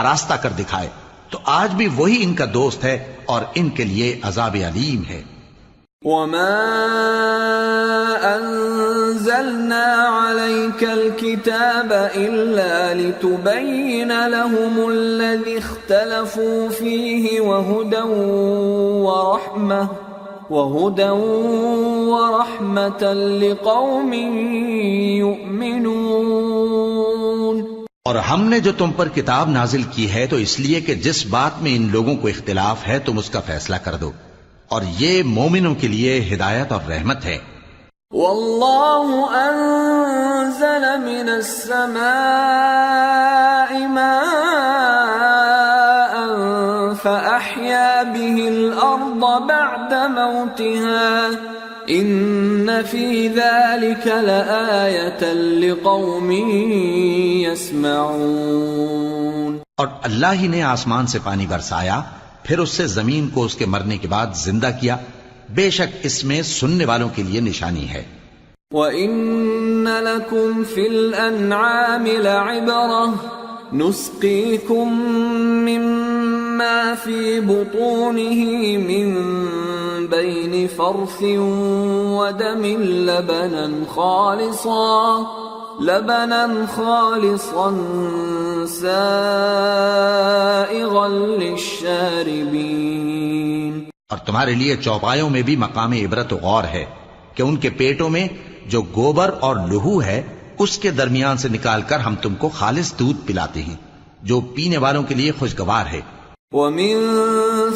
آراستہ کر دکھائے، تو آج بھی وہی ان کا دوست ہے اور ان کے لیے عذاب علیم ہے۔ وما انزلنا عليك الكتاب الا لتبين لهم الذي اختلفوا فيه وهدى ورحمة لقوم يؤمنون۔ اور ہم نے جو تم پر کتاب نازل کی ہے تو اس لیے کہ جس بات میں ان لوگوں کو اختلاف ہے تم اس کا فیصلہ کر دو، اور یہ مومنوں کے لیے ہدایت اور رحمت ہے۔ واللہ انزل من السماء ماء فأحيا به الأرض بعد موتها ان فی ذلک لآیۃ لقوم یسمعون۔ اور اللہ ہی نے آسمان سے پانی برسایا، پھر اس سے زمین کو اس کے مرنے کے بعد زندہ کیا، بے شک اس میں سننے والوں کے لیے نشانی ہے۔ وَإِنَّ لَكُمْ فِي الْأَنْعَامِ لَعِبْرَةً نُسْقِيكُم مِّمَّا فِي بُطُونِهِ مِن بَيْنِ فَرْثٍ وَدَمٍ لَبَنًا خَالِصًا سَائِغًا لِلشَّارِبِينَ۔ اور تمہارے لیے چوپایوں میں بھی مقام عبرت و غور ہے کہ ان کے پیٹوں میں جو گوبر اور لہو ہے اس کے درمیان سے نکال کر ہم تم کو خالص دودھ پلاتے ہیں جو پینے والوں کے لیے خوشگوار ہے۔ وَمِن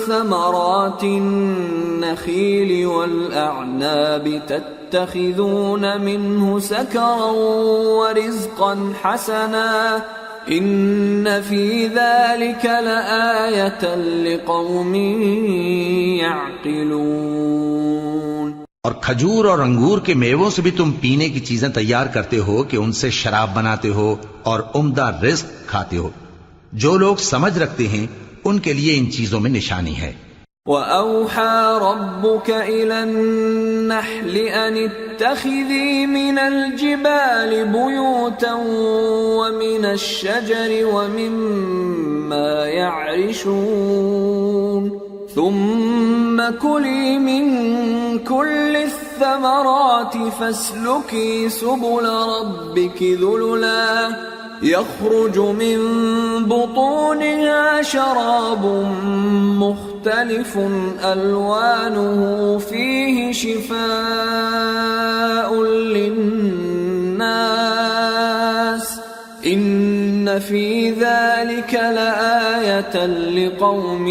ثَمَرَاتِ النَّخِيلِ وَالْأَعْنَابِ تَتَّخِذُونَ مِنْهُ سَكَرًا وَرِزْقًا حَسَنًا إِنَّ فِي ذَلِكَ لَآيَةً لِقَوْمٍ يَعْقِلُونَ۔ اور کھجور اور انگور کے میووں سے بھی تم پینے کی چیزیں تیار کرتے ہو کہ ان سے شراب بناتے ہو اور عمدہ رزق کھاتے ہو، جو لوگ سمجھ رکھتے ہیں ان کے لیے ان چیزوں میں نشانی ہے۔ وَأَوْحَى رَبُّكَ إِلَى النَّحْلِ أَنِ اتَّخِذِي مِنَ الْجِبَالِ بُيُوتًا وَمِنَ الشَّجَرِ وَمِمَّا يَعْرِشُونَ ثُمَّ كُلِي مِن كُلِّ الثَّمَرَاتِ فَاسْلُكِي سُبُلَ رَبِّكِ ذُلُلًا يخرج من بطونها شراب مختلف ألوانه فيه شفاء للناس إن في ذلك لآية لقوم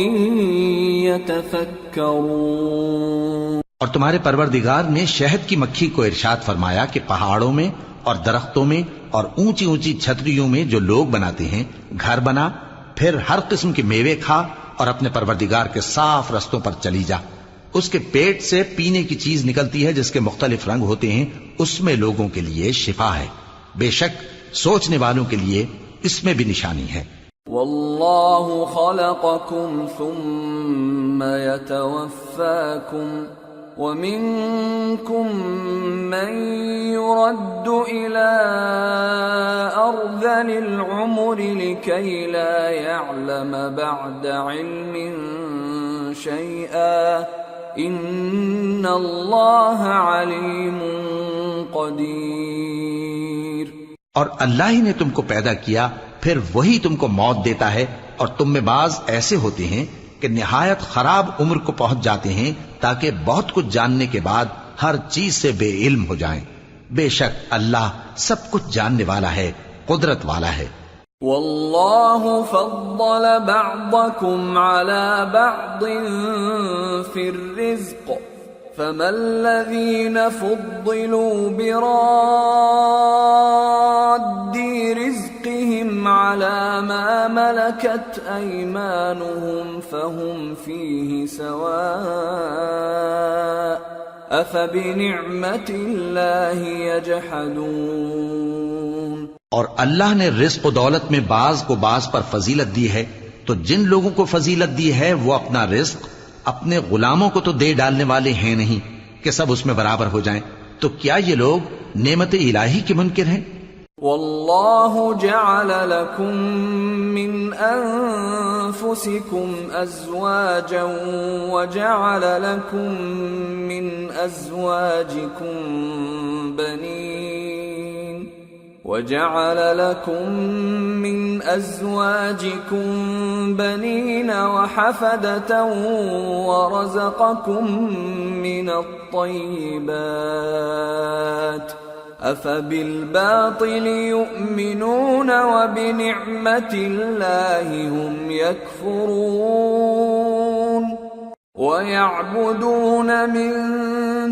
يتفكرون۔ اور تمہارے پروردگار نے شہد کی مکھی کو ارشاد فرمایا کہ پہاڑوں میں اور درختوں میں اور اونچی اونچی چھتریوں میں جو لوگ بناتے ہیں گھر بنا، پھر ہر قسم کے میوے کھا اور اپنے پروردگار کے صاف رستوں پر چلی جا۔ اس کے پیٹ سے پینے کی چیز نکلتی ہے جس کے مختلف رنگ ہوتے ہیں، اس میں لوگوں کے لیے شفا ہے، بے شک سوچنے والوں کے لیے اس میں بھی نشانی ہے۔ واللہ خلقکم ثم یتوفاکم وَمِنكُم مَّن يُرَدُّ إِلَىٰ أَرْذَلِ الْعُمُرِ لِكَيْ لَا يَعْلَمَ بَعْدَ عِلْمٍ شَيْئًا إِنَّ اللَّهَ عَلِيمٌ قَدِيرٌ۔ اور اللہ ہی نے تم کو پیدا کیا، پھر وہی تم کو موت دیتا ہے، اور تم میں بعض ایسے ہوتے ہیں کہ نہایت خراب عمر کو پہنچ جاتے ہیں تاکہ بہت کچھ جاننے کے بعد ہر چیز سے بے علم ہو جائیں۔ بے شک اللہ سب کچھ جاننے والا ہے، قدرت والا ہے۔ واللہ فضل بعضکم علی بعض فی الرزق فما الذین فضلوا براد رزقهم على ما ملكت أيمانهم فهم فيه سواء أفبنعمة الله يجحدون۔ اور اللہ نے رزق و دولت میں بعض کو بعض پر فضیلت دی ہے، تو جن لوگوں کو فضیلت دی ہے وہ اپنا رزق اپنے غلاموں کو تو دے ڈالنے والے ہیں نہیں کہ سب اس میں برابر ہو جائیں، تو کیا یہ لوگ نعمت الہی کے منکر ہیں؟ واللہ جعل لکم من انفسکم ازواجا وجعل لکم من ازواجکم بنین وجعل لكم من أزواجكم بنين وحفدة ورزقكم من الطيبات أفبالباطل يؤمنون وبنعمة الله هم يكفرون وَيَعْبُدُونَ مِن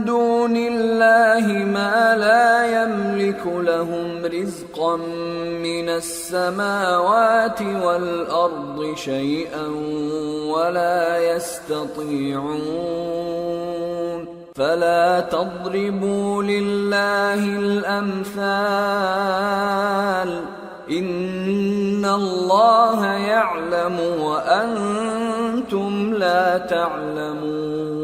دُونِ اللَّهِ مَا لَا يَمْلِكُ لَهُمْ رِزْقًا مِّنَ السَّمَاوَاتِ وَالْأَرْضِ شَيْئًا وَلَا يَسْتَطِيعُونَ فَلَا تَضْرِبُوا لِلَّهِ الْأَمْثَالَ إِنَّ اللَّهَ يَعْلَمُ وَأَنْتُمْ لَا تَعْلَمُونَ۔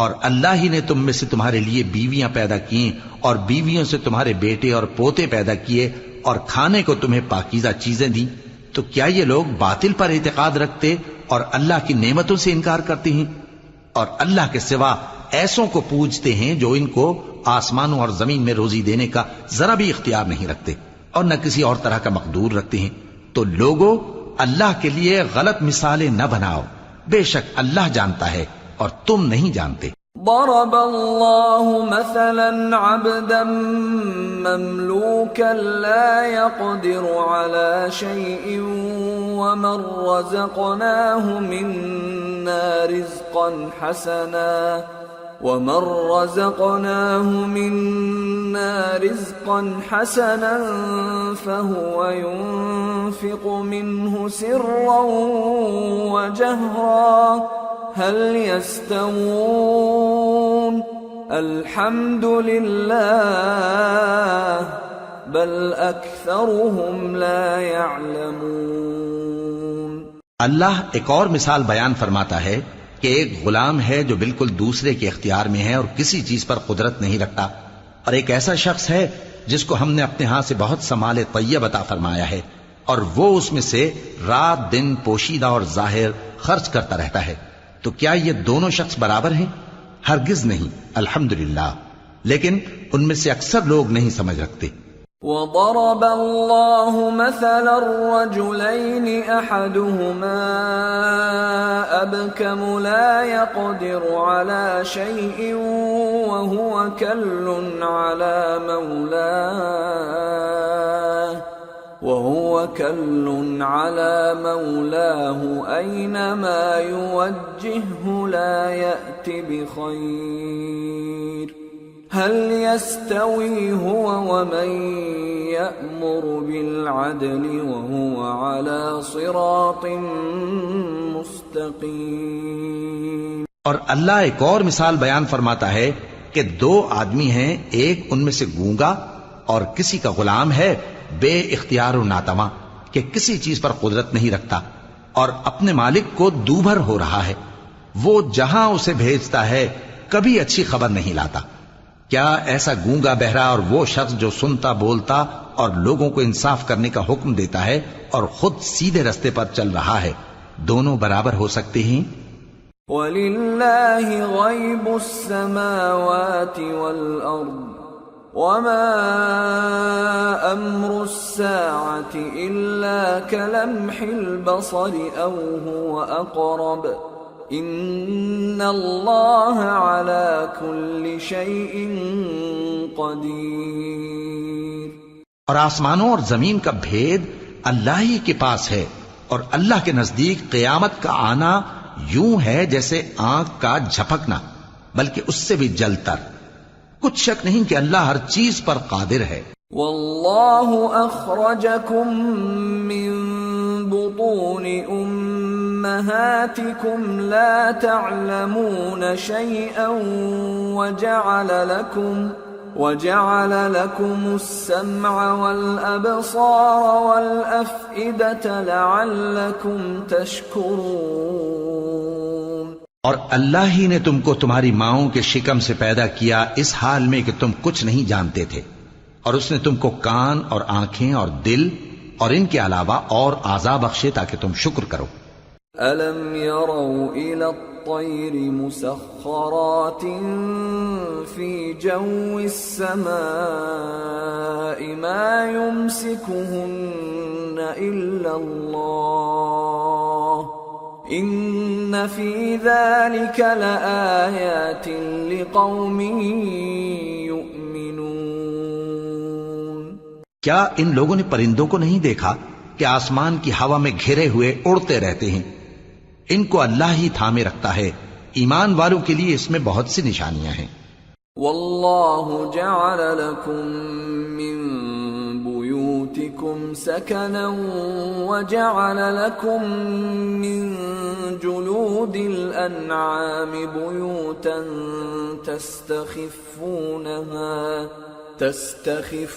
اور اللہ ہی نے تم میں سے تمہارے لیے بیویاں پیدا کی اور بیویوں سے تمہارے بیٹے اور پوتے پیدا کیے اور کھانے کو تمہیں پاکیزہ چیزیں دیں، تو کیا یہ لوگ باطل پر اعتقاد رکھتے اور اللہ کی نعمتوں سے انکار کرتے ہیں؟ اور اللہ کے سوا ایسوں کو پوجتے ہیں جو ان کو آسمانوں اور زمین میں روزی دینے کا ذرا بھی اختیار نہیں رکھتے اور نہ کسی اور طرح کا مقدور رکھتے ہیں۔ تو لوگو اللہ کے لیے غلط مثالیں نہ بناؤ، بے شک اللہ جانتا ہے اور تم نہیں جانتے۔ ضرب اللہ مثلا عبدا مملوكا لا يقدر على شيء ومن رزقناه منا رزقا حسنا فهو ينفق منه سرا وجهرا هل يستوون الحمد لله بل أكثرهم لا يعلمون۔ اللہ ایک اور مثال بیان فرماتا ہے کہ ایک غلام ہے جو بالکل دوسرے کے اختیار میں ہے اور کسی چیز پر قدرت نہیں رکھتا، اور ایک ایسا شخص ہے جس کو ہم نے اپنے ہاں سے بہت سا مال طیب عطا فرمایا ہے اور وہ اس میں سے رات دن پوشیدہ اور ظاہر خرچ کرتا رہتا ہے، تو کیا یہ دونوں شخص برابر ہیں؟ ہرگز نہیں، الحمدللہ، لیکن ان میں سے اکثر لوگ نہیں سمجھ رکھتے۔ وضرب الله مثلا الرجلين أحدهما أبكم لا يقدر على شيء وهو كل على مولاه أينما يوجهه لا يأتي بخير هل يستوي هو ومن يأمر بالعدل وهو على صراط مستقيم۔ اور اللہ ایک اور مثال بیان فرماتا ہے کہ دو آدمی ہیں، ایک ان میں سے گونگا اور کسی کا غلام ہے بے اختیار و ناتواں کہ کسی چیز پر قدرت نہیں رکھتا اور اپنے مالک کو دوبھر ہو رہا ہے، وہ جہاں اسے بھیجتا ہے کبھی اچھی خبر نہیں لاتا۔ کیا ایسا گونگا بہرا اور وہ شخص جو سنتا بولتا اور لوگوں کو انصاف کرنے کا حکم دیتا ہے اور خود سیدھے رستے پر چل رہا ہے، دونوں برابر ہو سکتے ہیں؟ وَلِلَّهِ غَيْبُ السَّمَاوَاتِ وَالْأَرْضِ وما أمر الساعة إلا كلمح البصر أو هو أقرب إن الله على كل شيء قدير۔ اور آسمانوں اور زمین کا بھید اللہ ہی کے پاس ہے، اور اللہ کے نزدیک قیامت کا آنا یوں ہے جیسے آنکھ کا جھپکنا، بلکہ اس سے بھی جلد تر۔ کچھ شک نہیں کہ اللہ ہر چیز پر قادر ہے۔ واللہ اخرجکم من بطون امہاتکم لا تعلمون شیئا وجعل لكم السمع والأبصار والأفئدة لعلكم تشکرون۔ اور اللہ ہی نے تم کو تمہاری ماؤں کے شکم سے پیدا کیا اس حال میں کہ تم کچھ نہیں جانتے تھے، اور اس نے تم کو کان اور آنکھیں اور دل اور ان کے علاوہ اور اعضاء بخشے تاکہ تم شکر کرو۔ أَلَمْ يَرَوْا إِلَى الطَّيْرِ مُسَخَّرَاتٍ فِي جَوِّ السَّمَاءِ مَا يُمْسِكُهُنَّ إِلَّا اللَّهُ إِنَّ فِي ذَلِكَ لَآيَاتٍ لِقَوْمٍ يُؤْمِنُونَ۔ کیا ان لوگوں نے پرندوں کو نہیں دیکھا کہ آسمان کی ہوا میں گھرے ہوئے اڑتے رہتے ہیں؟ ان کو اللہ ہی تھامے رکھتا ہے، ایمان والوں کے لیے اس میں بہت سی نشانیاں ہیں۔ واللہ جعل لکم من بیوتکم سکنا وجعل لکم من جلود الانعام بیوتا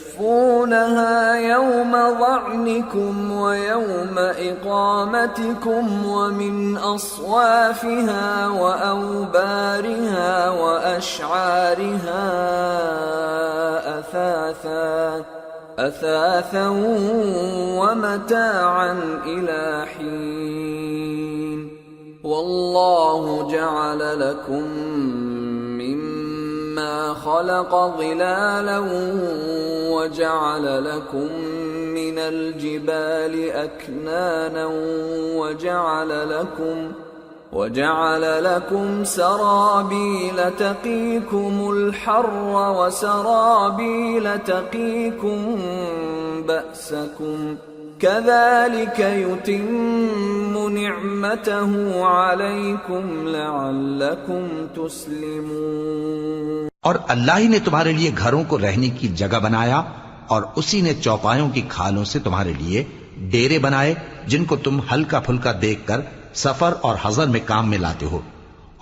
تستخفونها يوم ظعنكم ويوم إقامتكم ومن أصوافها وأوبارها وأشعارها أثاثا ومتاعا إلى حين والله جعل لكم مما خلق ظلالا وجعل لكم من الجبال أكنانا وجعل لكم سرابيل تقيكم الحر وسرابيل تقيكم بأسكم كذلك يتم نعمته عليكم لعلكم تسلمون۔ اور اللہ ہی نے تمہارے لیے گھروں کو رہنے کی جگہ بنایا، اور اسی نے چوپایوں کی کھالوں سے تمہارے لیے ڈیرے بنائے جن کو تم ہلکا پھلکا دیکھ کر سفر اور حضر میں کام میں لاتے ہو،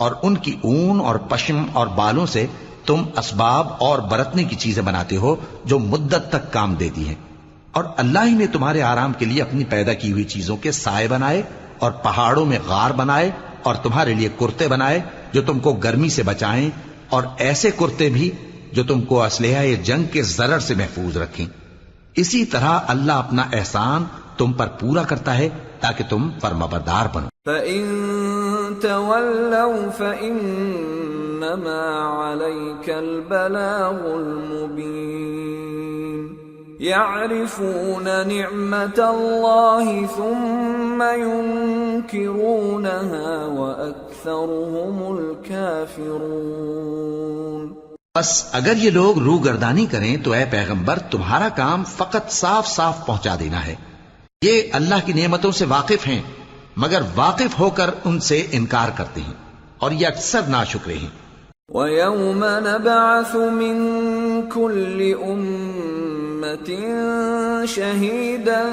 اور ان کی اون اور پشم اور بالوں سے تم اسباب اور برتنے کی چیزیں بناتے ہو جو مدت تک کام دیتی ہیں۔ اور اللہ ہی نے تمہارے آرام کے لیے اپنی پیدا کی ہوئی چیزوں کے سائے بنائے، اور پہاڑوں میں غار بنائے، اور تمہارے لیے کرتے بنائے جو تم کو گرمی سے بچائیں، اور ایسے کرتے بھی جو تم کو اسلحہ جنگ کے ضرر سے محفوظ رکھیں۔ اسی طرح اللہ اپنا احسان تم پر پورا کرتا ہے تاکہ تم فرمانبردار بنو۔ فَإِن تَوَلَّوْا فَإِنَّمَا عَلَيْكَ الْبَلَاغُ الْمُبِينُ يَعْرِفُونَ نِعْمَةَ اللَّهِ ثُمَّ يُنْكِرُونَهَا وَأَكْثَرُهُمُ الْكَافِرُونَ۔ بس اگر یہ لوگ روگردانی کریں تو اے پیغمبر تمہارا کام فقط صاف صاف پہنچا دینا ہے۔ یہ اللہ کی نعمتوں سے واقف ہیں مگر واقف ہو کر ان سے انکار کرتے ہیں، اور یہ اکثر ناشکرے ہیں۔ وَيَوْمَ نَبْعَثُ مِن كُلِّ أُمَّةٍ شَهِيدًا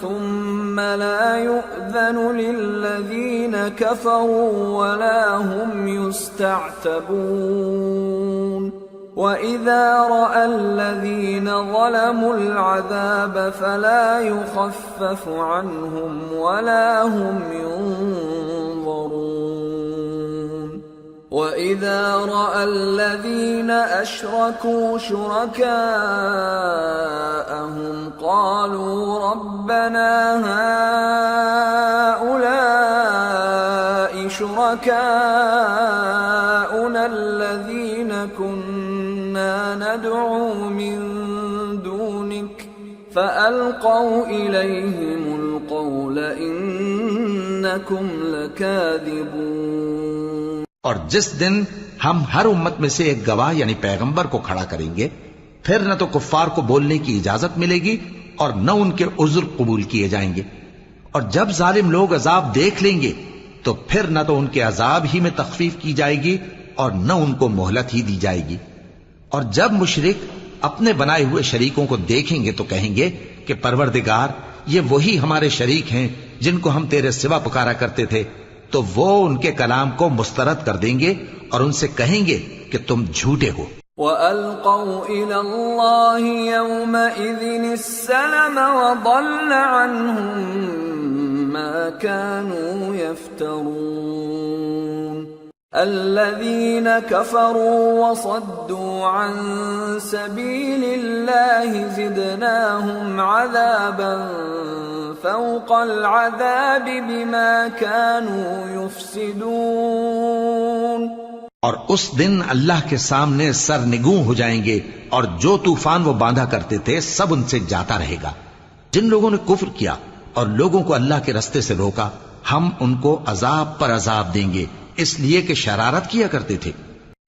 ثُمَّ لَا يُؤْذَنُ لِلَّذِينَ كَفَرُوا وَلَا هُمْ يُسْتَعْتَبُونَ وَإِذَا رَأَى الَّذِينَ ظَلَمُوا الْعَذَابَ فَلَا يُخَفَّفُ عَنْهُمْ وَلَا هُمْ يُنظَرُونَ وَإِذَا رَأَى الَّذِينَ أَشْرَكُوا شُرَكَاءَهُمْ قَالُوا رَبَّنَا هَؤُلَاءِ شُرَكَاؤُنَا الَّذِينَ كُنَّا ما ندعو من دونك فألقوا إليهم القول إنكم لكاذبون۔ اور جس دن ہم ہر امت میں سے ایک گواہ یعنی پیغمبر کو کھڑا کریں گے، پھر نہ تو کفار کو بولنے کی اجازت ملے گی اور نہ ان کے عذر قبول کیے جائیں گے، اور جب ظالم لوگ عذاب دیکھ لیں گے تو پھر نہ تو ان کے عذاب ہی میں تخفیف کی جائے گی اور نہ ان کو مہلت ہی دی جائے گی۔ اور جب مشرک اپنے بنائے ہوئے شریکوں کو دیکھیں گے تو کہیں گے کہ پروردگار، یہ وہی ہمارے شریک ہیں جن کو ہم تیرے سوا پکارا کرتے تھے، تو وہ ان کے کلام کو مسترد کر دیں گے اور ان سے کہیں گے کہ تم جھوٹے ہو۔ وَأَلْقَوْا إِلَى اللَّهِ يَوْمَئِذٍ السَّلَمَ وَضَلَّ عَنْهُمْ مَا كَانُوا يَفْتَرُونَ۔ الَّذِينَ كَفَرُوا وَصَدُّوا عَن سَبِيلِ اللَّهِ زِدْنَاهُمْ عَذَابًا فَوْقَ الْعَذَابِ بِمَا كَانُوا يُفْسِدُونَ۔ اور اس دن اللہ کے سامنے سرنگوں ہو جائیں گے، اور جو طوفان وہ باندھا کرتے تھے سب ان سے جاتا رہے گا۔ جن لوگوں نے کفر کیا اور لوگوں کو اللہ کے رستے سے روکا، ہم ان کو عذاب پر عذاب دیں گے، اس لیے کہ شرارت کیا کرتے تھے۔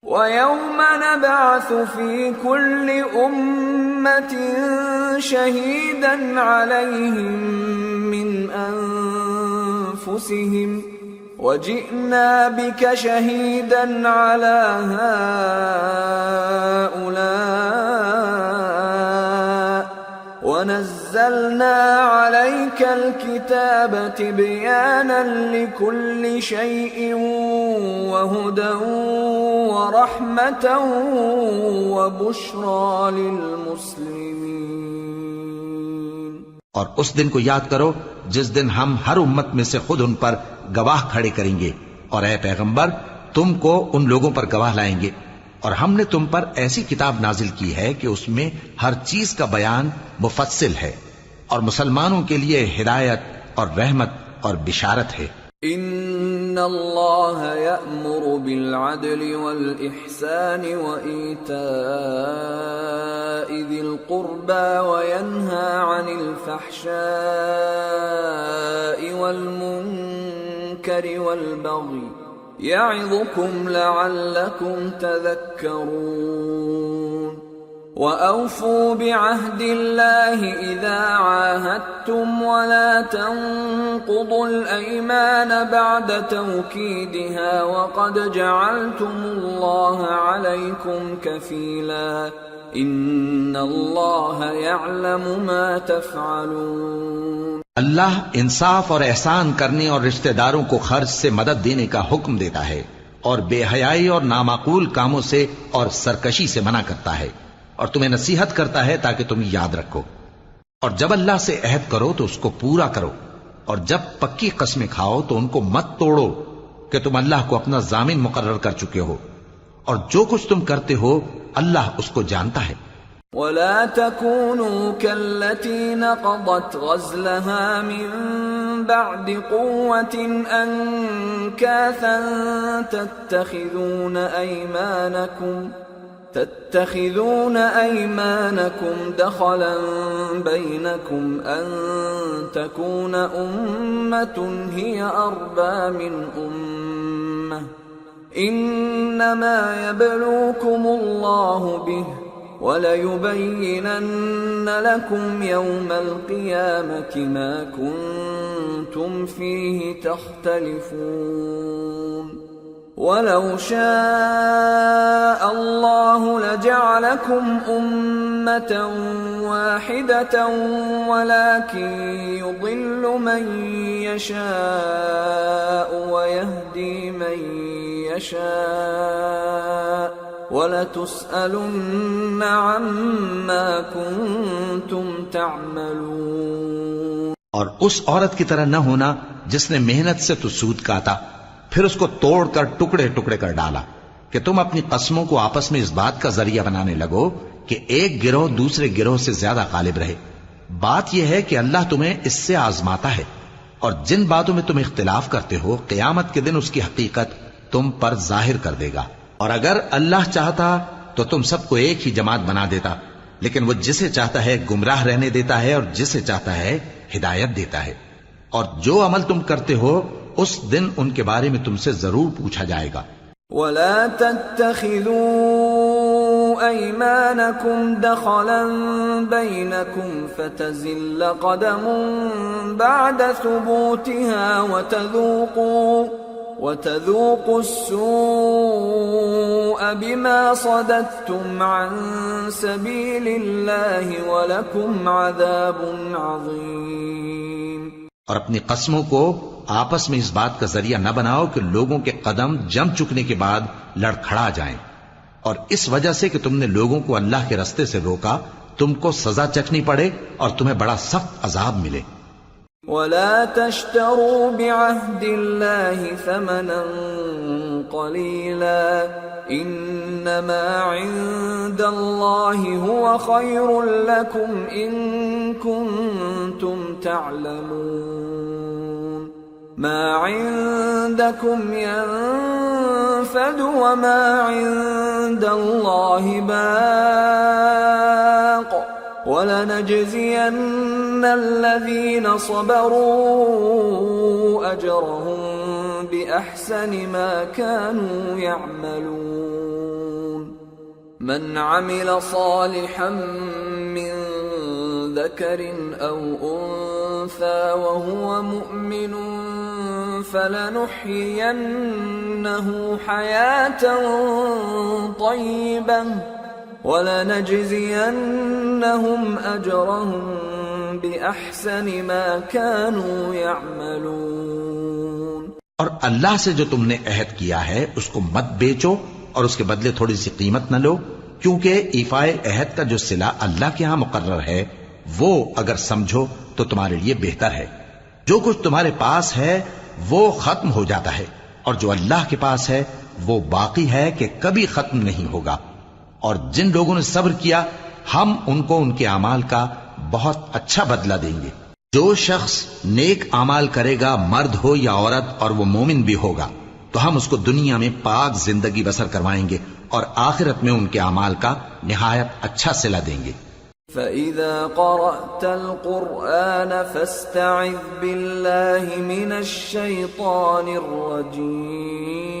وَيَوْمَ نَبْعَثُ فِي كُلِّ أُمَّةٍ شَهِيدًا عَلَيْهِمْ مِنْ أَنفُسِهِمْ وَجِئْنَا بِكَ شَهِيدًا عَلَى هَؤُلَاءِ وَنَزَّلْنَا عَلَيْكَ الْكِتَابَ تِبْيَانًا لِكُلِّ شَيْءٍ وَهُدًى وَرَحْمَةً وَبُشْرَى لِلْمُسْلِمِينَ۔ اور اس دن کو یاد کرو جس دن ہم ہر امت میں سے خود ان پر گواہ کھڑے کریں گے، اور اے پیغمبر تم کو ان لوگوں پر گواہ لائیں گے، اور ہم نے تم پر ایسی کتاب نازل کی ہے کہ اس میں ہر چیز کا بیان مفصل ہے، اور مسلمانوں کے لیے ہدایت اور رحمت اور بشارت ہے۔ ان اللہ یأمر بالعدل والإحسان وإیتاء ذی القربى وینہى عن الفحشاء والمنکر والبغی یعظکم لعلکم تذکرون۔ وَأَوْفُوا بِعَهْدِ اللَّهِ إِذَا عَاهَدتُّمْ وَلَا تَنقُضُوا الْأَيْمَانَ بَعْدَ تَوْكِيدِهَا وَقَدْ جَعَلْتُمُ اللَّهَ عَلَيْكُمْ كَفِيلًا إِنَّ اللَّهَ يَعْلَمُ مَا تَفْعَلُونَ۔ اللہ انصاف اور احسان کرنے اور رشتہ داروں کو خرچ سے مدد دینے کا حکم دیتا ہے، اور بے حیائی اور نامعقول کاموں سے اور سرکشی سے منع کرتا ہے، اور تمہیں نصیحت کرتا ہے تاکہ تم یاد رکھو۔ اور جب اللہ سے عہد کرو تو اس کو پورا کرو، اور جب پکی قسمیں کھاؤ تو ان کو مت توڑو کہ تم اللہ کو اپنا ضامن مقرر کر چکے ہو، اور جو کچھ تم کرتے ہو اللہ اس کو جانتا ہے۔ وَلَا تَكُونُوا كَالَّتِي نَقَضَتْ غَزْلَهَا مِن بَعْدِ قُوَّةٍ أَنكَاثًا تَتَّخِذُونَ أَيْمَانَكُمْ دَخَلًا بَيْنَكُمْ أَن تَكُونَ أُمَّةٌ هِيَ أَرْبَى مِنْ أُمَّةٍ إِنَّمَا يَبْلُوكُمُ اللَّهُ بِهِ وَلَيُبَيِّنَنَّ لَكُمْ يَوْمَ الْقِيَامَةِ مَا كُنْتُمْ فِيهِ تَخْتَلِفُونَ۔ وَلَوْ شَاءَ اللَّهُ لَجَعَلَكُمْ أُمَّةً وَاحِدَةً وَلَكِنْ يُضِلُّ مَنْ يَشَاءُ وَيَهْدِي مَنْ يَشَاءُ وَلَتُسْأَلُنَّ عَمَّا كُنْتُمْ تَعْمَلُونَ۔ اور اس عورت کی طرح نہ ہونا جس نے محنت سے تو سود کاتا پھر اس کو توڑ کر ٹکڑے ٹکڑے کر ڈالا، کہ تم اپنی قسموں کو آپس میں اس بات کا ذریعہ بنانے لگو کہ ایک گروہ دوسرے گروہ سے زیادہ غالب رہے۔ بات یہ ہے کہ اللہ تمہیں اس سے آزماتا ہے، اور جن باتوں میں تم اختلاف کرتے ہو قیامت کے دن اس کی حقیقت تم پر ظاہر کر دے گا۔ اور اگر اللہ چاہتا تو تم سب کو ایک ہی جماعت بنا دیتا، لیکن وہ جسے چاہتا ہے گمراہ رہنے دیتا ہے اور جسے چاہتا ہے ہدایت دیتا ہے۔ اور جو عمل تم کرتے ہو اس دن ان کے بارے میں تم سے ضرور پوچھا جائے گا۔ ولا تتخذوا أيمانكم دخلا بينكم فتزل قدم بعد ثبوتها وتذوقوا السوء بما صددتم عن سبيل الله ولكم عذاب عظيم۔ اور اپنی قسموں کو آپس میں اس بات کا ذریعہ نہ بناؤ کہ لوگوں کے قدم جم چکنے کے بعد لڑکھڑا جائیں، اور اس وجہ سے کہ تم نے لوگوں کو اللہ کے رستے سے روکا تم کو سزا چکھنی پڑے اور تمہیں بڑا سخت عذاب ملے۔ ولا تشتروا بعهد الله ثمنا قليلا انما عند الله هو خير لكم ان كنتم تعلمون ما عندكم ينفد وما عند الله باق وَلَنَجْزِيَنَّ الَّذِينَ صَبَرُوا أَجْرَهُمْ بِأَحْسَنِ مَا كَانُوا يَعْمَلُونَ مَنْ عَمِلَ صَالِحًا مِّن ذَكَرٍ أَوْ أُنثَى وَهُوَ مُؤْمِنٌ فَلَنُحْيِيَنَّهُ حَيَاةً طَيِّبَةً وَلَنَجْزِيَنَّهُمْ أَجْرَهُمْ بِأَحْسَنِ مَا كَانُوا يَعْمَلُونَ۔ اور اللہ سے جو تم نے عہد کیا ہے اس کو مت بیچو اور اس کے بدلے تھوڑی سی قیمت نہ لو، کیونکہ ایفائے عہد کا جو صلہ اللہ کے ہاں مقرر ہے وہ اگر سمجھو تو تمہارے لیے بہتر ہے۔ جو کچھ تمہارے پاس ہے وہ ختم ہو جاتا ہے، اور جو اللہ کے پاس ہے وہ باقی ہے کہ کبھی ختم نہیں ہوگا۔ اور جن لوگوں نے صبر کیا ہم ان کو ان کے اعمال کا بہت اچھا بدلہ دیں گے۔ جو شخص نیک اعمال کرے گا، مرد ہو یا عورت، اور وہ مومن بھی ہوگا، تو ہم اس کو دنیا میں پاک زندگی بسر کروائیں گے اور آخرت میں ان کے اعمال کا نہایت اچھا صلہ دیں گے۔ فَإِذَا قَرَأْتَ الْقُرْآنَ فَاسْتَعِذْ بِاللَّهِ مِنَ الشَّيْطَانِ الرَّجِيمِ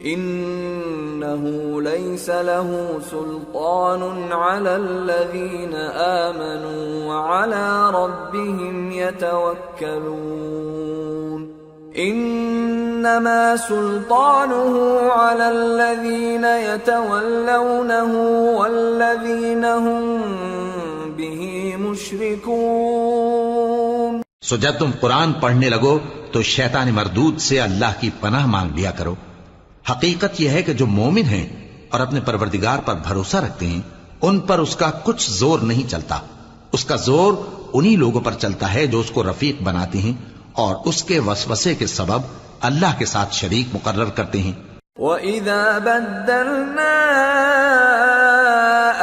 إِنَّهُ لَيْسَ لَهُ سُلْطَانٌ عَلَى الَّذِينَ آمَنُوا وَعَلَى رَبِّهِمْ يَتَوَكَّلُونَ إِنَّمَا سُلْطَانُهُ عَلَى الَّذِينَ يَتَوَلَّوْنَهُ وَالَّذِينَ هُمْ بِهِ مُشْرِكُونَ۔ سو جب تم قرآن پڑھنے لگو تو شیطان مردود سے اللہ کی پناہ مانگ لیا کرو۔ حقیقت یہ ہے کہ جو مومن ہیں اور اپنے پروردگار پر بھروسہ رکھتے ہیں ان پر اس کا کچھ زور نہیں چلتا، اس کا زور انہی لوگوں پر چلتا ہے جو اس کو رفیق بناتے ہیں اور اس کے وسوسے کے سبب اللہ کے ساتھ شریک مقرر کرتے ہیں۔ وَإِذَا بَدَّلْنَا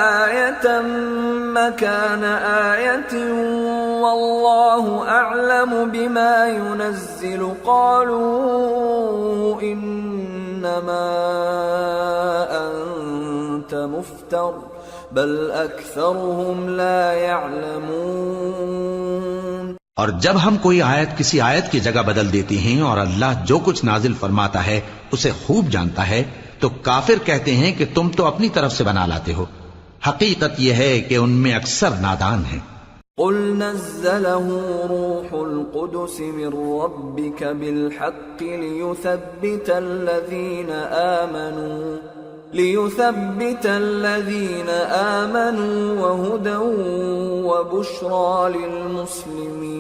آيَةً مَكَانَ آيَةٍ وَاللَّهُ أَعْلَمُ بِمَا يُنَزِّلُ قَالُوا إِنَّمَا أَنْتَ مُفْتَرٍ بَلْ أَكْثَرُهُمْ لَا يَعْلَمُونَ۔ اور جب ہم کوئی آیت کسی آیت کی جگہ بدل دیتی ہیں اور اللہ جو کچھ نازل فرماتا ہے اسے خوب جانتا ہے تو کافر کہتے ہیں کہ تم تو اپنی طرف سے بنا لاتے ہو، حقیقت یہ ہے کہ ان میں اکثر نادان ہیں۔ قُلْ نَزَّلَهُ رُوحُ الْقُدُسِ مِنْ رَبِّكَ بِالْحَقِّ لِيُثَبِّتَ الَّذِينَ آمَنُوا وَهُدًى وَبُشْرَى لِلْمُسْلِمِينَ۔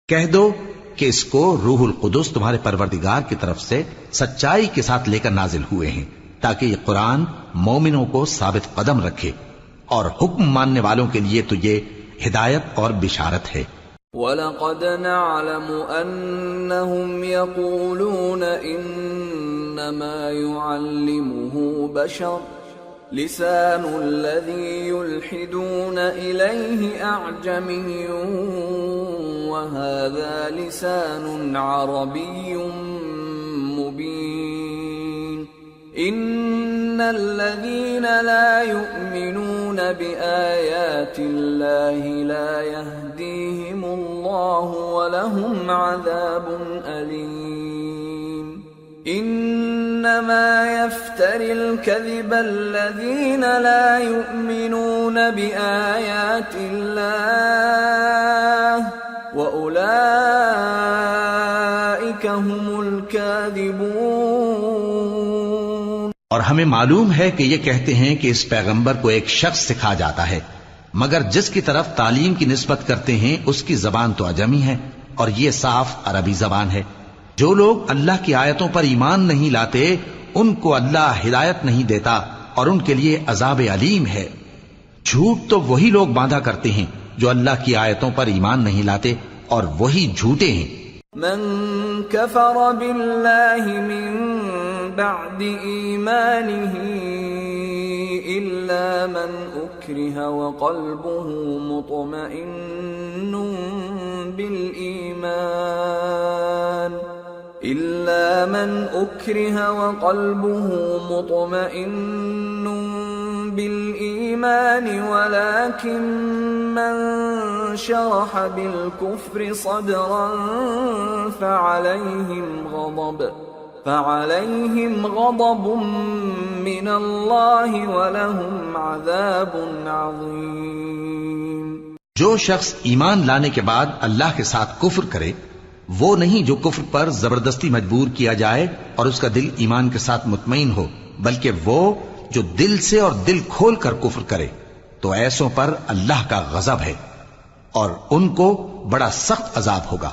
کہہ دو کہ اس کو روح القدس تمہارے پروردگار کی طرف سے سچائی کے ساتھ لے کر نازل ہوئے ہیں تاکہ یہ قرآن مومنوں کو ثابت قدم رکھے، اور حکم ماننے والوں کے لیے تو یہ ہدایت اور بشارت ہے۔ وَلَقَدْ نَعْلَمُ أَنَّهُمْ يَقُولُونَ إِنَّمَا يُعَلِّمُهُ بَشَرٌ لِسَانُ الَّذِي يُلْحِدُونَ إِلَيْهِ أَعْجَمِيٌّ وَهَذَا لِسَانٌ عَرَبِيٌّ مُبِينٌ الذين لا يؤمنون بآيات الله لا يهديهم الله ولهم عذاب أليم إنما يفتري الكذب الذين لا يؤمنون بآيات الله وأولئك هم الكاذبون۔ اور ہمیں معلوم ہے کہ یہ کہتے ہیں کہ اس پیغمبر کو ایک شخص سکھا جاتا ہے، مگر جس کی طرف تعلیم کی نسبت کرتے ہیں اس کی زبان تو عجمی ہے اور یہ صاف عربی زبان ہے۔ جو لوگ اللہ کی آیتوں پر ایمان نہیں لاتے ان کو اللہ ہدایت نہیں دیتا اور ان کے لیے عذاب علیم ہے۔ جھوٹ تو وہی لوگ باندھا کرتے ہیں جو اللہ کی آیتوں پر ایمان نہیں لاتے اور وہی جھوٹے ہیں۔ من كفر بالله من بعد إيمانه إلا من أكره وقلبه مطمئن بالإيمان ولكن من شرح بالكفر صدرا فعليهم غضب من الله ولهم عذاب عظيم۔ جو شخص ایمان لانے کے بعد اللہ کے ساتھ کفر کرے وہ نہیں جو کفر پر زبردستی مجبور کیا جائے اور اس کا دل ایمان کے ساتھ مطمئن ہو، بلکہ وہ جو دل سے اور دل کھول کر کفر کرے، تو ایسوں پر اللہ کا غضب ہے اور ان کو بڑا سخت عذاب ہوگا۔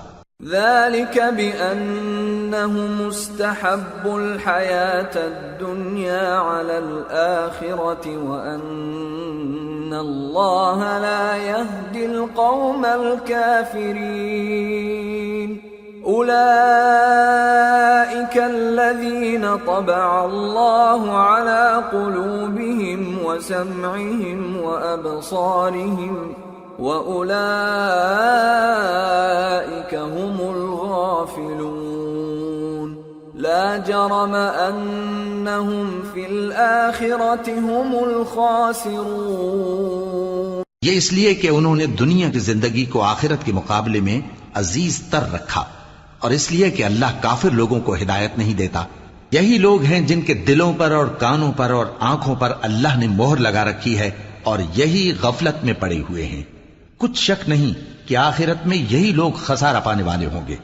ذلك بأنهم استحبوا الحياة الدنيا على الآخرة وأن الله لا يهدي القوم الكافرين أولئك الذين طبع الله على قلوبهم وسمعهم وأبصارهم وَأُولَئِكَ هُمُ الْغَافِلُونَ لَا جَرَمَ أَنَّهُمْ فِي الْآخِرَةِ هُمُ الْخَاسِرُونَ۔ یہ اس لیے کہ انہوں نے دنیا کی زندگی کو آخرت کے مقابلے میں عزیز تر رکھا، اور اس لیے کہ اللہ کافر لوگوں کو ہدایت نہیں دیتا۔ یہی لوگ ہیں جن کے دلوں پر اور کانوں پر اور آنکھوں پر اللہ نے مہر لگا رکھی ہے، اور یہی غفلت میں پڑے ہوئے ہیں۔ کچھ شک نہیں کہ آخرت میں یہی لوگ خسارہ پانے والے ہوں گے۔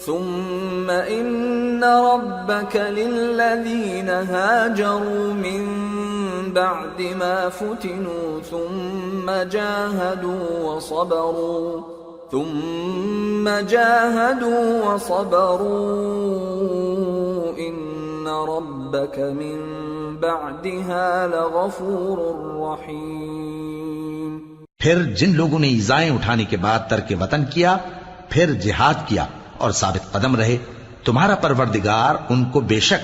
ثم ان ربك للذين هاجروا من بعد ما فتنوا ثم جاهدوا وصبروا ان ربك من بعدها لغفور رحيم۔ پھر جن لوگوں نے ایذائیں اٹھانے کے بعد ترک وطن کیا، پھر جہاد کیا اور ثابت قدم رہے، تمہارا پروردگار ان کو بے شک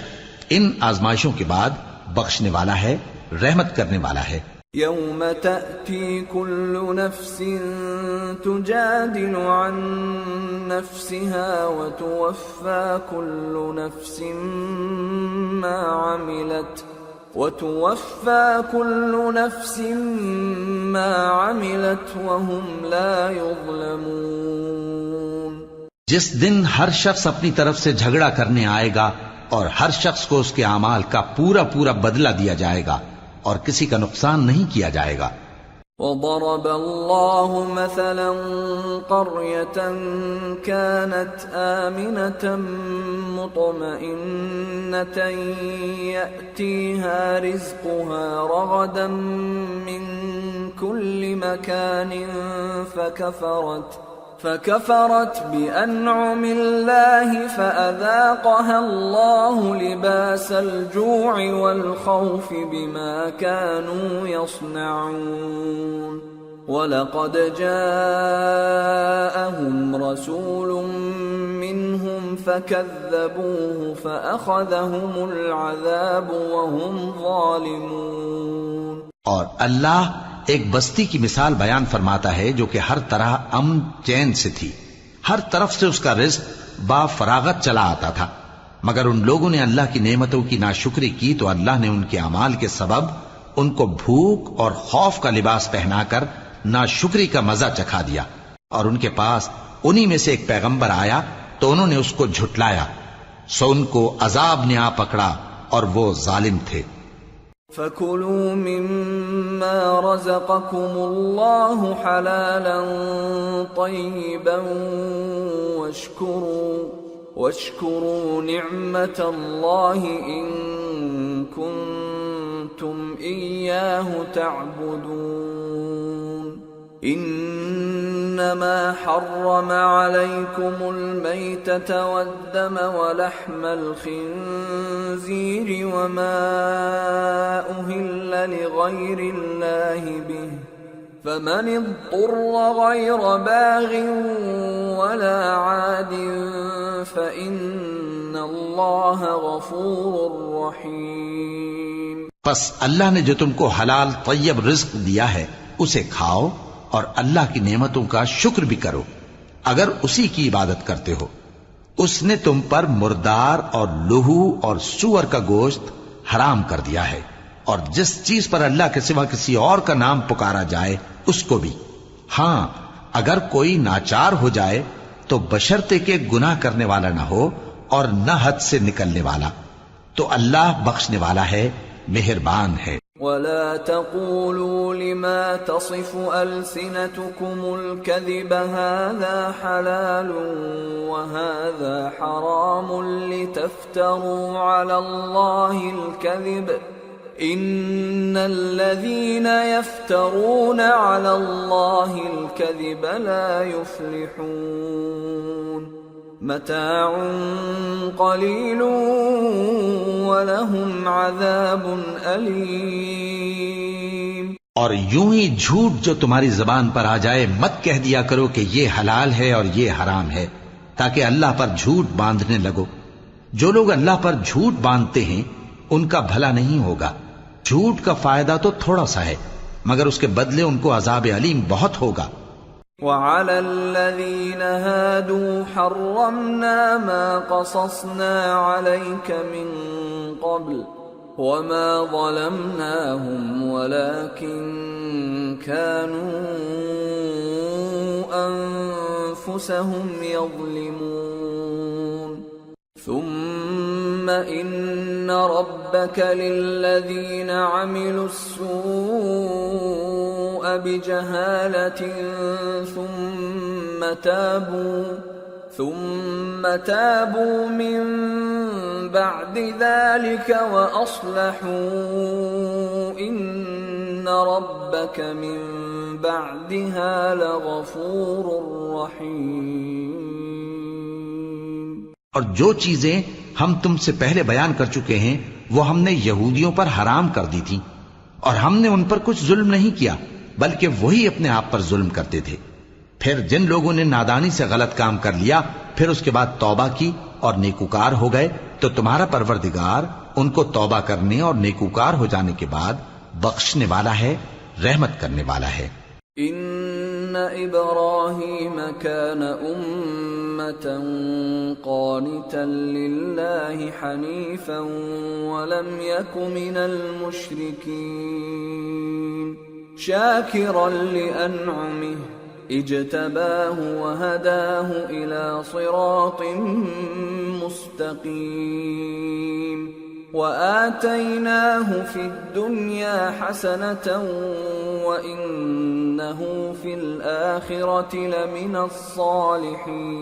ان آزمائشوں کے بعد بخشنے والا ہے، رحمت کرنے والا ہے۔ یوم تأتی کل نفس تجادل عن نفسها وتوفى كل نفس ما عملت وهم لا يظلمون۔ جس دن ہر شخص اپنی طرف سے جھگڑا کرنے آئے گا اور ہر شخص کو اس کے اعمال کا پورا پورا بدلہ دیا جائے گا اور کسی کا نقصان نہیں کیا جائے گا۔ وضرب الله مثلا قرية كانت آمنة مطمئنة يأتيها رزقها رغدا من كل مكان فكفرت بأنعم الله فأذاقها الله لباس الجوع والخوف بما كانوا يصنعون ولقد جاءهم رسول منهم فكذبوه فأخذهم العذاب وهم ظالمون۔ اور اللہ ایک بستی کی مثال بیان فرماتا ہے جو کہ ہر طرح امن چین سے تھی، ہر طرف سے اس کا رزق با فراغت چلا آتا تھا، مگر ان لوگوں نے اللہ کی نعمتوں کی ناشکری کی تو اللہ نے ان کے اعمال کے سبب ان کو بھوک اور خوف کا لباس پہنا کر ناشکری کا مزہ چکھا دیا، اور ان کے پاس انہی میں سے ایک پیغمبر آیا تو انہوں نے اس کو جھٹلایا، سو ان کو عذاب نے آ پکڑا اور وہ ظالم تھے۔ فَكُلُوا مِمَّا رَزَقَكُمُ اللَّهُ حَلَالًا طَيِّبًا وَاشْكُرُوا نِعْمَةَ اللَّهِ إِن كُنتُمْ إِيَّاهُ تَعْبُدُونَ إِنَّمَا حَرَّمَ عَلَيْكُمُ الْمَيْتَةَ وَالدَّمَ وَلَحْمَ الْخِنزِيرِ وَمَا أُهِلَّ لِغَيْرِ اللَّهِ بِهِ فَمَنِ اضْطُرَّ غَيْرَ بَاغٍ وَلَا عَادٍ فَإِنَّ اللَّهَ غَفُورٌ رَّحِيمٌ۔ پس اللہ نے جو تم کو حلال طیب رزق دیا ہے اسے کھاؤ اور اللہ کی نعمتوں کا شکر بھی کرو اگر اسی کی عبادت کرتے ہو۔ اس نے تم پر مردار اور لہو اور سور کا گوشت حرام کر دیا ہے، اور جس چیز پر اللہ کے سوا کسی اور کا نام پکارا جائے اس کو بھی۔ ہاں اگر کوئی ناچار ہو جائے تو بشرطے کہ گناہ کرنے والا نہ ہو اور نہ حد سے نکلنے والا، تو اللہ بخشنے والا ہے، مہربان ہے۔ وَلَا تَقُولُوا لِمَا تَصِفُ أَلْسِنَتُكُمُ الْكَذِبَ هَذَا حَلَالٌ وَهَذَا حَرَامٌ لِتَفْتَرُوا عَلَى اللَّهِ الْكَذِبَ إِنَّ الَّذِينَ يَفْتَرُونَ عَلَى اللَّهِ الْكَذِبَ لَا يُفْلِحُونَ متاع قلیل ولہم عذاب علیم۔ اور یوں ہی جھوٹ جو تمہاری زبان پر آ جائے مت کہہ دیا کرو کہ یہ حلال ہے اور یہ حرام ہے، تاکہ اللہ پر جھوٹ باندھنے لگو۔ جو لوگ اللہ پر جھوٹ باندھتے ہیں ان کا بھلا نہیں ہوگا۔ جھوٹ کا فائدہ تو تھوڑا سا ہے، مگر اس کے بدلے ان کو عذاب علیم بہت ہوگا۔ وَعَلَى الَّذِينَ هَادُوا حَرَّمْنَا مَا قَصَصْنَا عَلَيْكَ مِن قَبْلُ وَمَا ظَلَمْنَاهُمْ وَلَكِن كَانُوا أَنفُسَهُمْ يَظْلِمُونَ ثُمَّ إِنَّ رَبَّكَ لِلَّذِينَ عَمِلُوا السُّوءَ بِجَهَالَةٍ ثُمَّ تَابُوا مِن بَعْدِ ذَلِكَ وَأَصْلَحُوا إِنَّ رَبَّكَ مِن بَعْدِهَا لَغَفُورٌ رَّحِيمٌ۔ اور جو چیزیں ہم تم سے پہلے بیان کر چکے ہیں وہ ہم نے یہودیوں پر حرام کر دی تھی، اور ہم نے ان پر کچھ ظلم نہیں کیا بلکہ وہی اپنے آپ پر ظلم کرتے تھے۔ پھر جن لوگوں نے نادانی سے غلط کام کر لیا پھر اس کے بعد توبہ کی اور نیکوکار ہو گئے تو تمہارا پروردگار ان کو توبہ کرنے اور نیکوکار ہو جانے کے بعد بخشنے والا ہے، رحمت کرنے والا ہے۔ ان ابراہیم کان امة قانتا للہ حنیفا ولم یک من المشرکین شاکرا لانعمہ اجتباہ وہداہ الى صراط مستقیم وآتیناہ فی الدنیا حسنة وإنہ فی الآخرة لمن الصالحین۔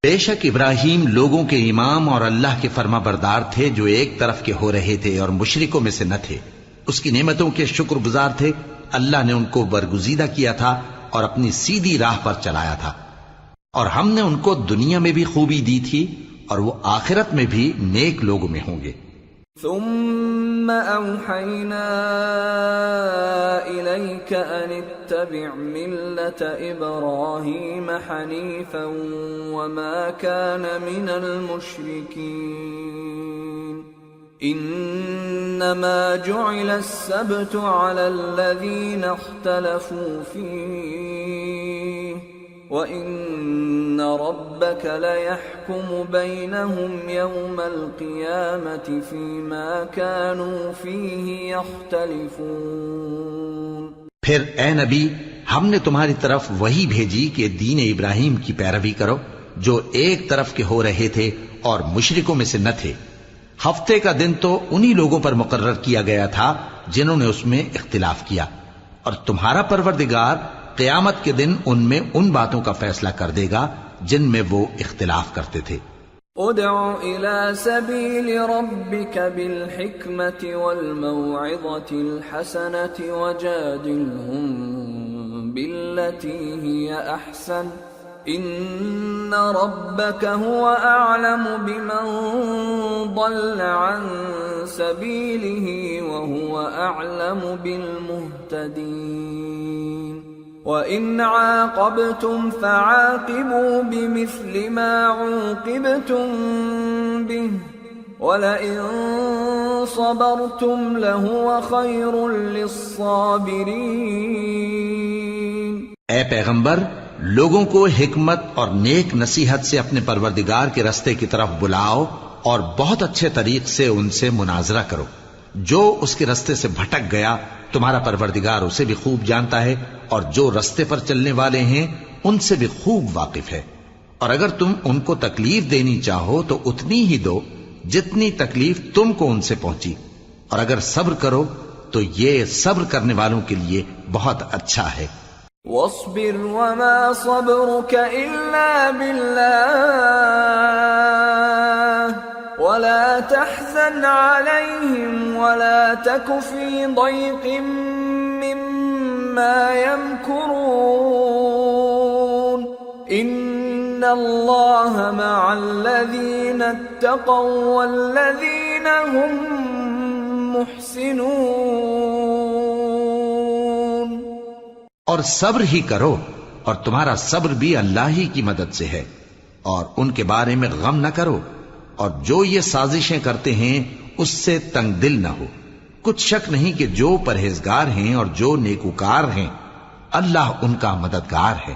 بے شک ابراہیم لوگوں کے امام اور اللہ کے فرما بردار تھے جو ایک طرف کے ہو رہے تھے اور مشرکوں میں سے نہ تھے۔ اس کی نعمتوں کے شکر گزار تھے۔ اللہ نے ان کو برگزیدہ کیا تھا اور اپنی سیدھی راہ پر چلایا تھا، اور ہم نے ان کو دنیا میں بھی خوبی دی تھی اور وہ آخرت میں بھی نیک لوگوں میں ہوں گے۔ ثم اوحینا الیک ان اتبع ملة ابراہیم حنیفا وما کان من المشرکین۔ انما جعل السبت على الذين اختلفوا فيه وَإِنَّ رَبَّكَ لَيَحْكُمُ بَيْنَهُمْ يَوْمَ الْقِيَامَةِ فِيمَا كَانُوا فِيهِ يَخْتَلِفُونَ۔ پھر اے نبی، ہم نے تمہاری طرف وہی بھیجی کہ دین ابراہیم کی پیروی کرو جو ایک طرف کے ہو رہے تھے اور مشرکوں میں سے نہ تھے۔ ہفتے کا دن تو انہی لوگوں پر مقرر کیا گیا تھا جنہوں نے اس میں اختلاف کیا، اور تمہارا پروردگار قیامت کے دن ان میں ان باتوں کا فیصلہ کر دے گا جن میں وہ اختلاف کرتے تھے۔ ادع الى سبيل ربك بالحكمة والموعظة الحسنة وجادلهم بالتي هي احسن ان ربك هو اعلم بمن ضل عن سبيله وهو اعلم بالمهتدين وَإِنْ عَاقَبْتُمْ فَعَاقِبُوا بِمِثْلِ مَا عُوقِبْتُمْ بِهِ وَلَئِنْ صَبَرْتُمْ لَهُوَ خَيْرٌ لِلصَّابِرِينَ۔ اے پیغمبر، لوگوں کو حکمت اور نیک نصیحت سے اپنے پروردگار کے رستے کی طرف بلاؤ اور بہت اچھے طریق سے ان سے مناظرہ کرو۔ جو اس کے رستے سے بھٹک گیا تمہارا پروردگار اسے بھی خوب جانتا ہے، اور جو رستے پر چلنے والے ہیں ان سے بھی خوب واقف ہے۔ اور اگر تم ان کو تکلیف دینی چاہو تو اتنی ہی دو جتنی تکلیف تم کو ان سے پہنچی، اور اگر صبر کرو تو یہ صبر کرنے والوں کے لیے بہت اچھا ہے۔ وَاصْبِرْ وَمَا صَبْرُكَ إِلَّا بِاللَّهِ وَلَا تَحْزَنْ عَلَيْهِمْ وَلَا تَكُ فِي ضَيْقٍ مِّمَّا يَمْكُرُونَ إِنَّ اللَّهَ مَعَ الَّذِينَ اتَّقَوْا وَالَّذِينَ هُمْ مُحْسِنُونَ۔ اور صبر ہی کرو، اور تمہارا صبر بھی اللہ ہی کی مدد سے ہے، اور ان کے بارے میں غم نہ کرو، اور جو یہ سازشیں کرتے ہیں اس سے تنگ دل نہ ہو۔ کچھ شک نہیں کہ جو پرہیزگار ہیں اور جو نیکوکار ہیں اللہ ان کا مددگار ہے۔